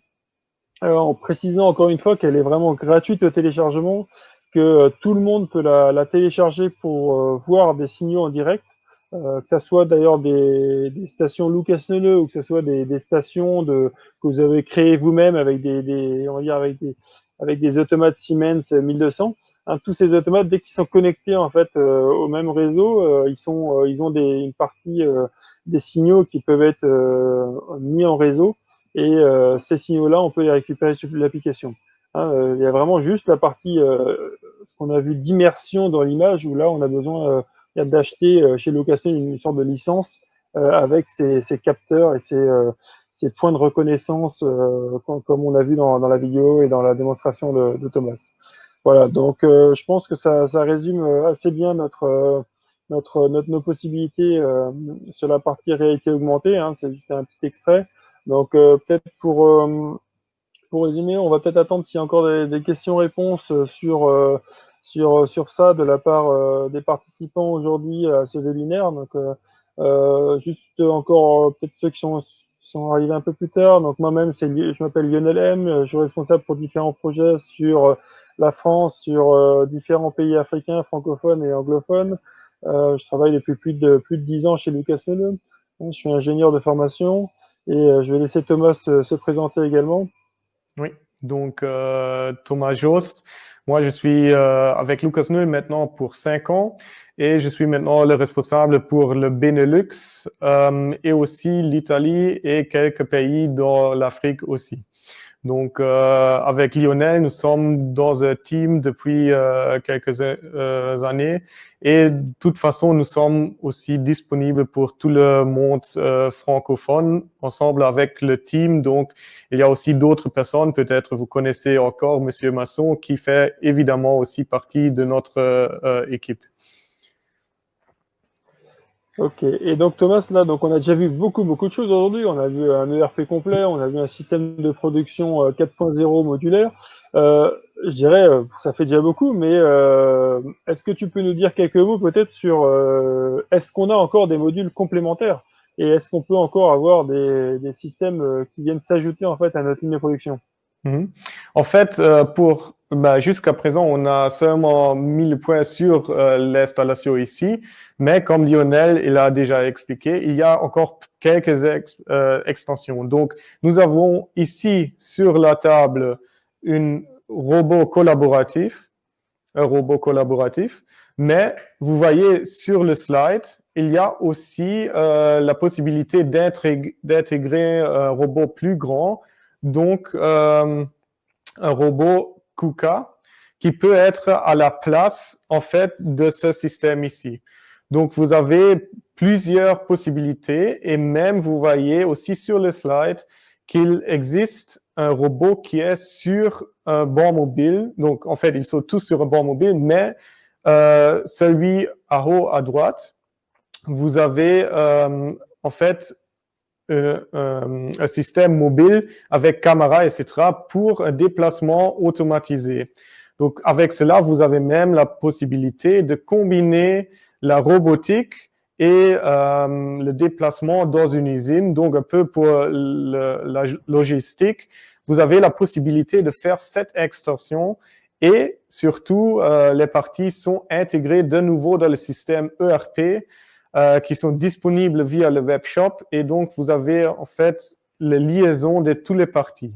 En précisant encore une fois qu'elle est vraiment gratuite au téléchargement, que tout le monde peut la télécharger pour voir des signaux en direct. Que ça soit d'ailleurs des stations Lucas Nele ou que ce soit des stations que vous avez créées vous-même avec avec des automates Siemens 1200. Hein, tous ces automates, dès qu'ils sont connectés en fait au même réseau, ils ont une partie des signaux qui peuvent être mis en réseau et ces signaux-là, on peut les récupérer sur l'application. Hein, il y a vraiment juste la partie ce qu'on a vu d'immersion dans l'image où là on a besoin d'acheter chez Location une sorte de licence avec ces capteurs et ces points de reconnaissance comme on l'a vu dans la vidéo et dans la démonstration de Thomas. Voilà, donc je pense que ça résume assez bien nos possibilités sur la partie réalité augmentée. Hein, c'est juste un petit extrait. Donc peut-être pour résumer, on va peut-être attendre s'il y a encore des questions-réponses sur ça de la part des participants aujourd'hui à ce webinaire. Donc, juste encore peut-être ceux qui sont arrivés un peu plus tard. Donc, moi-même, je m'appelle Lionel M. Je suis responsable pour différents projets sur la France, sur différents pays africains, francophones et anglophones. Je travaille depuis plus de 10 ans chez Lucas Nele. Je suis ingénieur de formation et je vais laisser Thomas se présenter également. Oui, donc Thomas Jost. Moi, je suis avec Lucas Nele maintenant pour 5 ans et je suis maintenant le responsable pour le Benelux et aussi l'Italie et quelques pays dans l'Afrique aussi. Donc, avec Lionel, nous sommes dans un team depuis quelques années et de toute façon, nous sommes aussi disponibles pour tout le monde francophone ensemble avec le team. Donc, il y a aussi d'autres personnes, peut-être vous connaissez encore Monsieur Masson, qui fait évidemment aussi partie de notre équipe. Ok, et donc Thomas, là, donc on a déjà vu beaucoup de choses aujourd'hui. On a vu un ERP complet, on a vu un système de production 4.0 modulaire. Je dirais, ça fait déjà beaucoup, mais est-ce que tu peux nous dire quelques mots peut-être sur est-ce qu'on a encore des modules complémentaires et est-ce qu'on peut encore avoir des systèmes qui viennent s'ajouter en fait à notre ligne de production? En fait, jusqu'à présent, on a seulement mis le point sur l'installation ici, mais comme Lionel il a déjà expliqué, il y a encore quelques extensions. Donc, nous avons ici sur la table un robot collaboratif, mais vous voyez sur le slide, il y a aussi la possibilité d'intégrer un robot plus grand. Donc, un robot KUKA qui peut être à la place, en fait, de ce système ici. Donc, vous avez plusieurs possibilités et même, vous voyez aussi sur le slide qu'il existe un robot qui est sur un banc mobile. Donc, en fait, ils sont tous sur un banc mobile, mais celui en haut à droite, vous avez, en fait, un système mobile avec caméra, etc., pour un déplacement automatisé. Donc, avec cela, vous avez même la possibilité de combiner la robotique et le déplacement dans une usine. Donc, un peu pour la logistique, vous avez la possibilité de faire cette extension et surtout, les parties sont intégrées de nouveau dans le système ERP qui sont disponibles via le web shop et donc, vous avez en fait les liaisons de toutes les parties.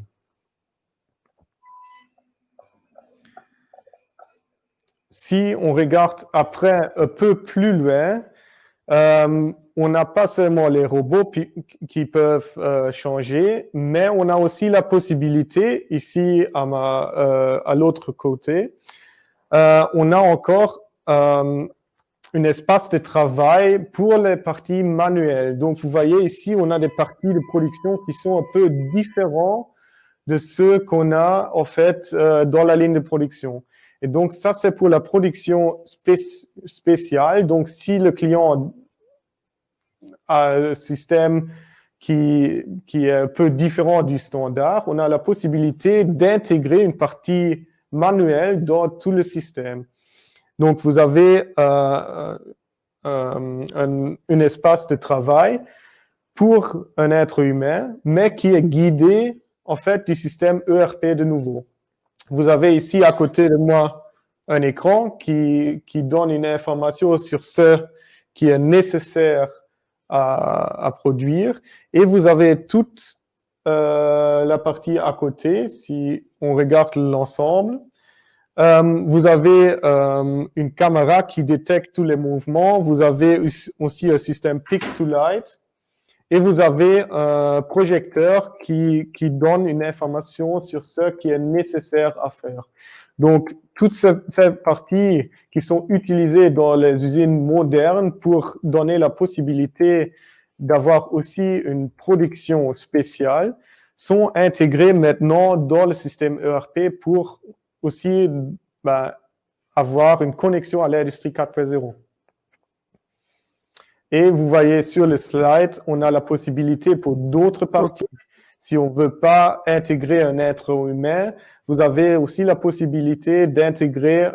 Si on regarde après un peu plus loin, on n'a pas seulement les robots qui peuvent changer, mais on a aussi la possibilité, ici à l'autre côté, on a encore un espace de travail pour les parties manuelles. Donc, vous voyez ici, on a des parties de production qui sont un peu différents de ceux qu'on a en fait dans la ligne de production. Et donc, ça, c'est pour la production spéciale. Donc, si le client a un système qui est un peu différent du standard, on a la possibilité d'intégrer une partie manuelle dans tout le système. Donc, vous avez un espace de travail pour un être humain, mais qui est guidé, en fait, du système ERP de nouveau. Vous avez ici à côté de moi un écran qui donne une information sur ce qui est nécessaire à produire. Et vous avez toute la partie à côté, si on regarde l'ensemble. Vous avez une caméra qui détecte tous les mouvements. Vous avez aussi un système Pick to Light. Et vous avez un projecteur qui donne une information sur ce qui est nécessaire à faire. Donc, toutes ces parties qui sont utilisées dans les usines modernes pour donner la possibilité d'avoir aussi une production spéciale sont intégrées maintenant dans le système ERP pour aussi avoir une connexion à l'industrie 4.0. Et vous voyez sur le slide, on a la possibilité pour d'autres parties. Si on ne veut pas intégrer un être humain, vous avez aussi la possibilité d'intégrer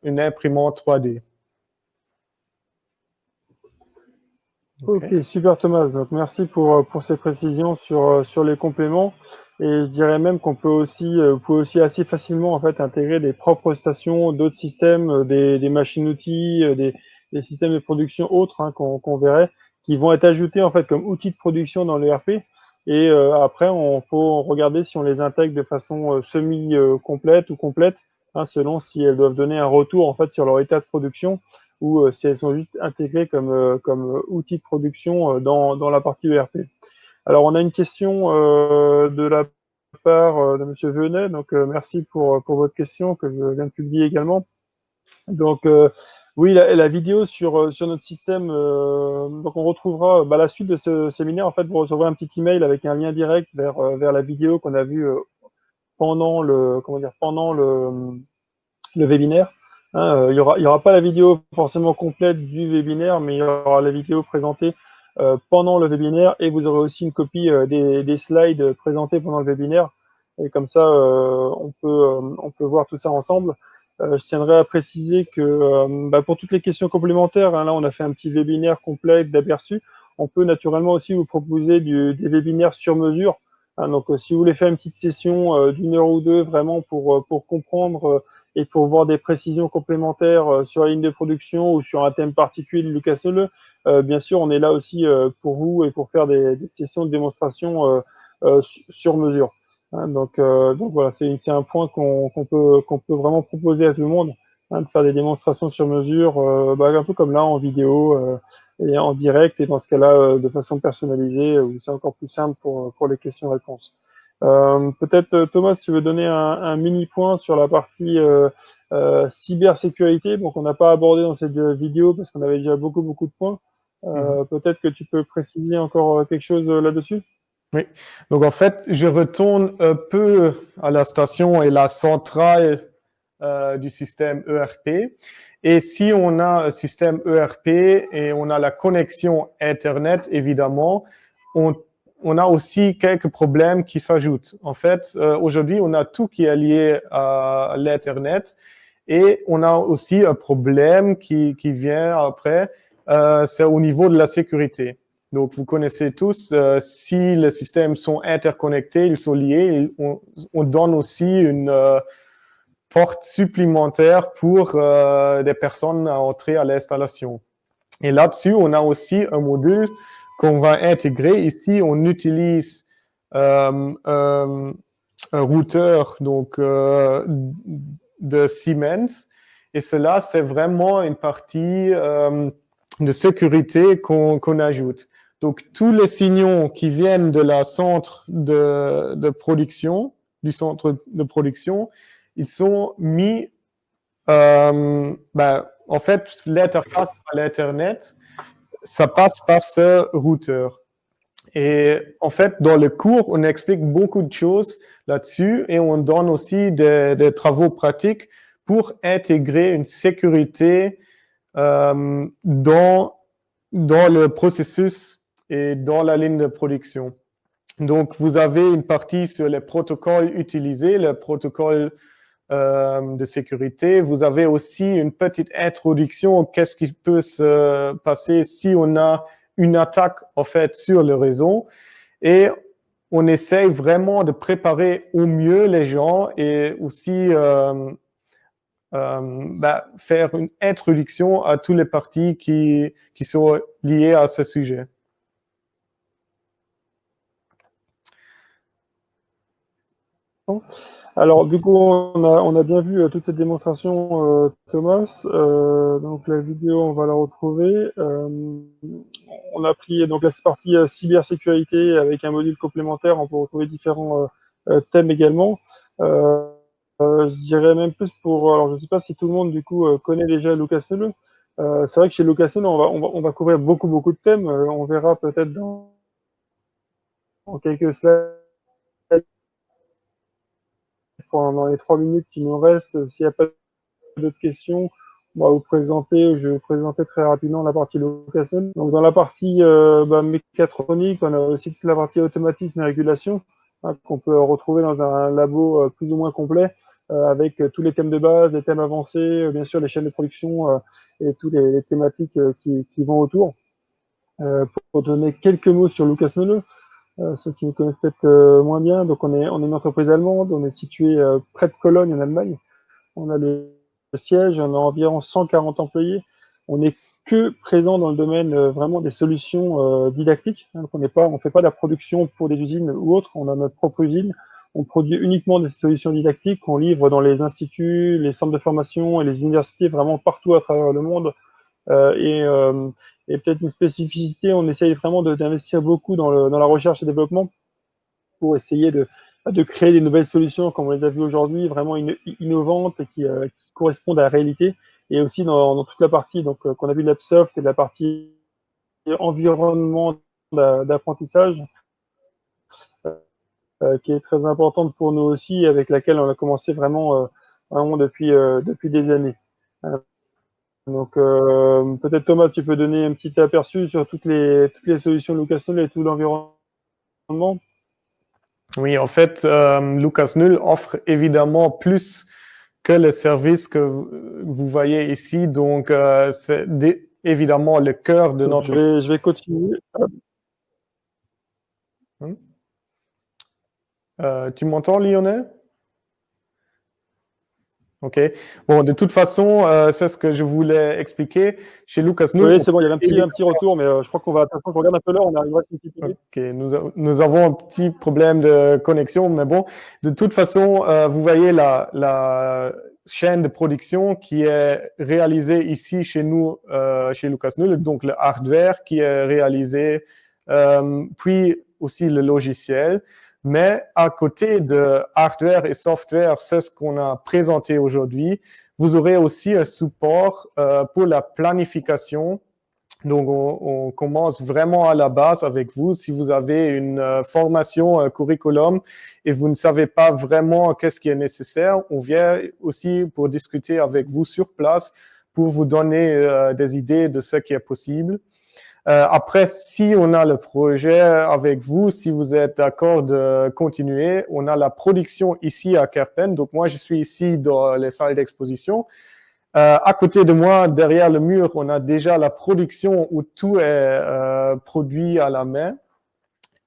une imprimante 3D. Ok, super Thomas. Donc, merci pour ces précisions sur les compléments. Et je dirais même qu'on peut aussi, vous pouvez aussi assez facilement en fait intégrer des propres stations, d'autres systèmes, des machines-outils, des systèmes de production autres qu'on verrait, qui vont être ajoutés en fait comme outils de production dans l'ERP. Et après, faut regarder si on les intègre de façon semi-complète ou complète, selon si elles doivent donner un retour en fait sur leur état de production ou si elles sont juste intégrées comme outils de production dans la partie ERP. Alors, on a une question de la part de Monsieur Venet. Donc, merci pour votre question que je viens de publier également. Donc, oui, la vidéo sur notre système. Donc, on retrouvera la suite de ce séminaire. En fait, vous recevrez un petit email avec un lien direct vers la vidéo qu'on a vue pendant le webinaire. Il y aura pas la vidéo forcément complète du webinaire, mais il y aura la vidéo présentée pendant le webinaire et vous aurez aussi une copie des slides présentés pendant le webinaire. Et comme ça, on peut voir tout ça ensemble. Je tiendrai à préciser que pour toutes les questions complémentaires, là on a fait un petit webinaire complet d'aperçu. On peut naturellement aussi vous proposer des webinaires sur mesure. Donc si vous voulez faire une petite session d'1 heure ou deux vraiment pour comprendre et pour voir des précisions complémentaires sur la ligne de production ou sur un thème particulier de Lucas Soleux, bien sûr, on est là aussi pour vous et pour faire des sessions de démonstration sur mesure. Donc voilà, c'est un point qu'on peut vraiment proposer à tout le monde, de faire des démonstrations sur mesure, un peu comme là en vidéo et en direct, et dans ce cas-là de façon personnalisée, où c'est encore plus simple pour les questions-réponses. Peut-être Thomas, tu veux donner un mini point sur la partie cybersécurité. Donc on n'a pas abordé dans cette vidéo parce qu'on avait déjà beaucoup de points. Peut-être que tu peux préciser encore quelque chose là-dessus. Oui, donc en fait, je retourne un peu à la station et la centrale du système ERP. Et si on a un système ERP et on a la connexion Internet, évidemment, on on a aussi quelques problèmes qui s'ajoutent. En fait, aujourd'hui, on a tout qui est lié à l'Ethernet et on a aussi un problème qui vient après, c'est au niveau de la sécurité. Donc, vous connaissez tous, si les systèmes sont interconnectés, ils sont liés, on donne aussi une porte supplémentaire pour des personnes à entrer à l'installation. Et là-dessus, on a aussi un module qu'on va intégrer. Ici, on utilise un routeur donc, de Siemens. Et cela, c'est vraiment une partie de sécurité qu'on ajoute. Donc, tous les signaux qui viennent de la centre de production, du centre de production, ils sont mis, en fait, l'interface à l'Internet, ça passe par ce routeur. Et en fait, dans le cours, on explique beaucoup de choses là-dessus et on donne aussi des travaux pratiques pour intégrer une sécurité dans le processus et dans la ligne de production. Donc, vous avez une partie sur les protocoles utilisés, le protocole de sécurité. Vous avez aussi une petite introduction, qu'est-ce qui peut se passer si on a une attaque en fait sur le réseau. Et on essaye vraiment de préparer au mieux les gens et aussi faire une introduction à toutes les parties qui sont liées à ce sujet. Alors, du coup, on a bien vu toute cette démonstration, Thomas. Donc, la vidéo, on va la retrouver. On a pris donc la partie cybersécurité avec un module complémentaire. On peut retrouver différents thèmes également. Je dirais même plus pour. Alors, je ne sais pas si tout le monde, du coup, connaît déjà Lucas Nele. C'est vrai que chez Lucas Nele, on va couvrir beaucoup de thèmes. On verra peut-être dans quelques slides. Pendant les 3 minutes qui nous restent, s'il n'y a pas d'autres questions, je vais vous présenter très rapidement la partie location. Donc, dans la partie mécatronique, on a aussi toute la partie automatisme et régulation, qu'on peut retrouver dans un labo plus ou moins complet, avec tous les thèmes de base, les thèmes avancés, bien sûr les chaînes de production et toutes les thématiques qui vont autour. Pour donner quelques mots sur Lucas Nele, ceux qui nous connaissent peut-être moins bien, donc on est une entreprise allemande, on est situé près de Cologne en Allemagne. On a le siège, on a environ 140 employés. On n'est que présent dans le domaine vraiment des solutions didactiques. Donc on fait pas de la production pour des usines ou autres. On a notre propre usine. On produit uniquement des solutions didactiques qu'on livre dans les instituts, les centres de formation et les universités vraiment partout à travers le monde. Et peut-être une spécificité, on essaye vraiment d'investir beaucoup dans la recherche et développement pour essayer de créer des nouvelles solutions, comme on les a vues aujourd'hui, vraiment innovantes et qui correspondent à la réalité. Et aussi dans toute la partie qu'on a vu de l'AppSoft et de la partie environnement d'apprentissage, qui est très importante pour nous aussi, avec laquelle on a commencé vraiment depuis des années. Donc, peut-être Thomas, tu peux donner un petit aperçu sur toutes les solutions Lucas Nele et tout l'environnement. Oui, en fait, Lucas Nele offre évidemment plus que le service que vous voyez ici. Donc, c'est évidemment le cœur de notre... Je vais continuer. Tu m'entends, Lionel? Ok. Bon, de toute façon, c'est ce que je voulais expliquer. Chez Lucas Nele. Oui, c'est bon, il y avait un petit retour, mais je crois qu'on regarde un peu l'heure, on arrivera à une petite minute. Ok, nous avons un petit problème de connexion, mais bon, de toute façon, vous voyez la chaîne de production qui est réalisée ici chez nous, chez Lucas Nele, donc le hardware qui est réalisé, puis aussi le logiciel. Mais à côté de hardware et software, c'est ce qu'on a présenté aujourd'hui, vous aurez aussi un support pour la planification. Donc, on commence vraiment à la base avec vous. Si vous avez une formation, un curriculum et vous ne savez pas vraiment qu'est-ce qui est nécessaire, on vient aussi pour discuter avec vous sur place pour vous donner des idées de ce qui est possible. Après, si on a le projet avec vous, si vous êtes d'accord de continuer, on a la production ici à Kerpen. Donc, moi, je suis ici dans les salles d'exposition. À côté de moi, derrière le mur, on a déjà la production où tout est produit à la main.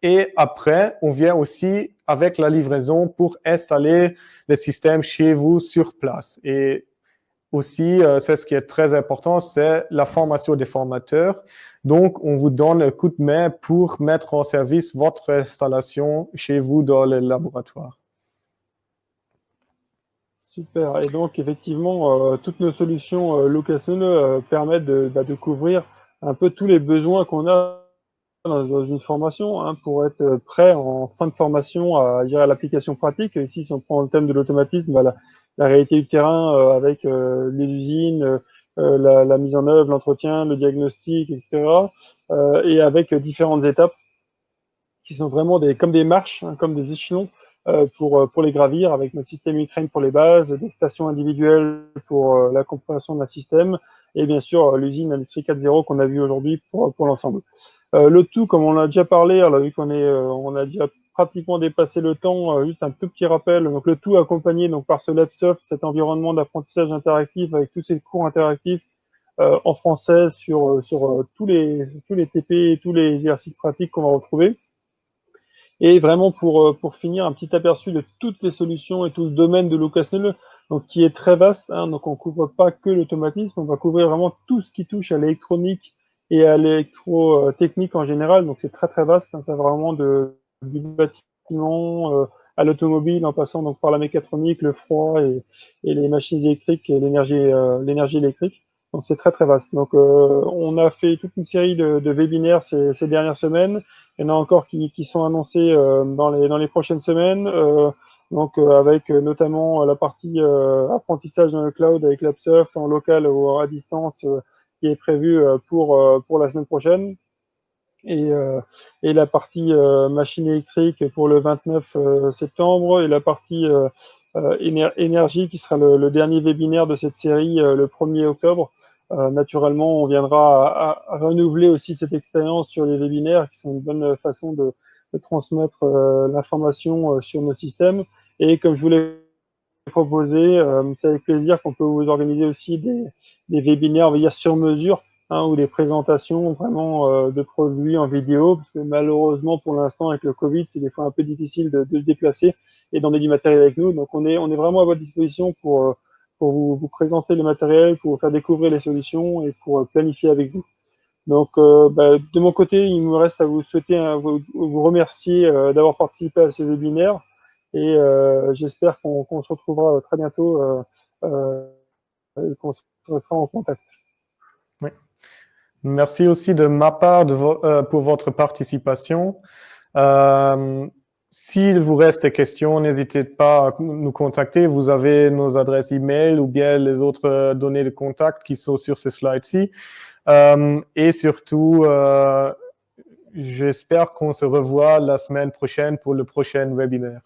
Et après, on vient aussi avec la livraison pour installer le système chez vous sur place. Et aussi, c'est ce qui est très important, c'est la formation des formateurs. Donc, on vous donne un coup de main pour mettre en service votre installation chez vous dans le laboratoire. Super. Et donc, effectivement, toutes nos solutions Locational permettent de couvrir un peu tous les besoins qu'on a dans une formation, hein, pour être prêt en fin de formation à gérer l'application pratique. Ici, si on prend le thème de l'automatisme, bah, la réalité du terrain avec les usines, la mise en œuvre, l'entretien, le diagnostic, etc. Et avec différentes étapes qui sont vraiment comme des marches, hein, comme des échelons pour les gravir, avec notre système Ukraine pour les bases, des stations individuelles pour la compréhension d'un système, et bien sûr l'usine Industrie 4.0 qu'on a vu aujourd'hui pour l'ensemble. Le tout, comme on a déjà parlé, alors vu on a déjà pratiquement dépassé le temps, juste un tout petit rappel. Donc le tout accompagné donc par ce LabSoft, cet environnement d'apprentissage interactif avec tous ces cours interactifs en français sur tous les TP et tous les exercices pratiques qu'on va retrouver. Et vraiment pour finir, un petit aperçu de toutes les solutions et tout le domaine de Locational, donc qui est très vaste, hein, donc on couvre pas que l'automatisme, on va couvrir vraiment tout ce qui touche à l'électronique et à l'électrotechnique en général, donc c'est très très vaste, hein, ça va vraiment du bâtiment à l'automobile, en passant donc par la mécatronique, le froid et les machines électriques et l'énergie électrique. Donc c'est très très vaste. Donc on a fait toute une série de webinaires ces dernières semaines. Il y en a encore qui sont annoncés dans les prochaines semaines, avec notamment la partie apprentissage dans le cloud avec LabSoft en local ou à distance qui est prévue pour la semaine prochaine. Et la partie machine électrique pour le 29 septembre et la partie énergie qui sera le dernier webinaire de cette série le 1er octobre. Naturellement, on viendra à renouveler aussi cette expérience sur les webinaires qui sont une bonne façon de transmettre l'information sur nos systèmes. Et comme je vous l'ai proposé, c'est avec plaisir qu'on peut vous organiser aussi des webinaires, on va dire, sur mesure, hein, ou des présentations vraiment de produits en vidéo, parce que malheureusement, pour l'instant, avec le Covid, c'est des fois un peu difficile de se déplacer et d'emmener du matériel avec nous. Donc, on est vraiment à votre disposition pour vous présenter le matériel, pour vous faire découvrir les solutions et pour planifier avec vous. Donc, de mon côté, il me reste à vous souhaiter, vous remercier d'avoir participé à ce webinaire et j'espère qu'on se retrouvera très bientôt et qu'on sera en contact. Oui. Merci aussi de ma part pour votre participation. S'il vous reste des questions, n'hésitez pas à nous contacter. Vous avez nos adresses e-mail ou bien les autres données de contact qui sont sur ce slide-ci. Et surtout, j'espère qu'on se revoit la semaine prochaine pour le prochain webinaire.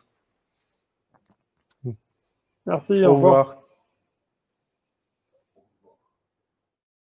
Merci, Au revoir.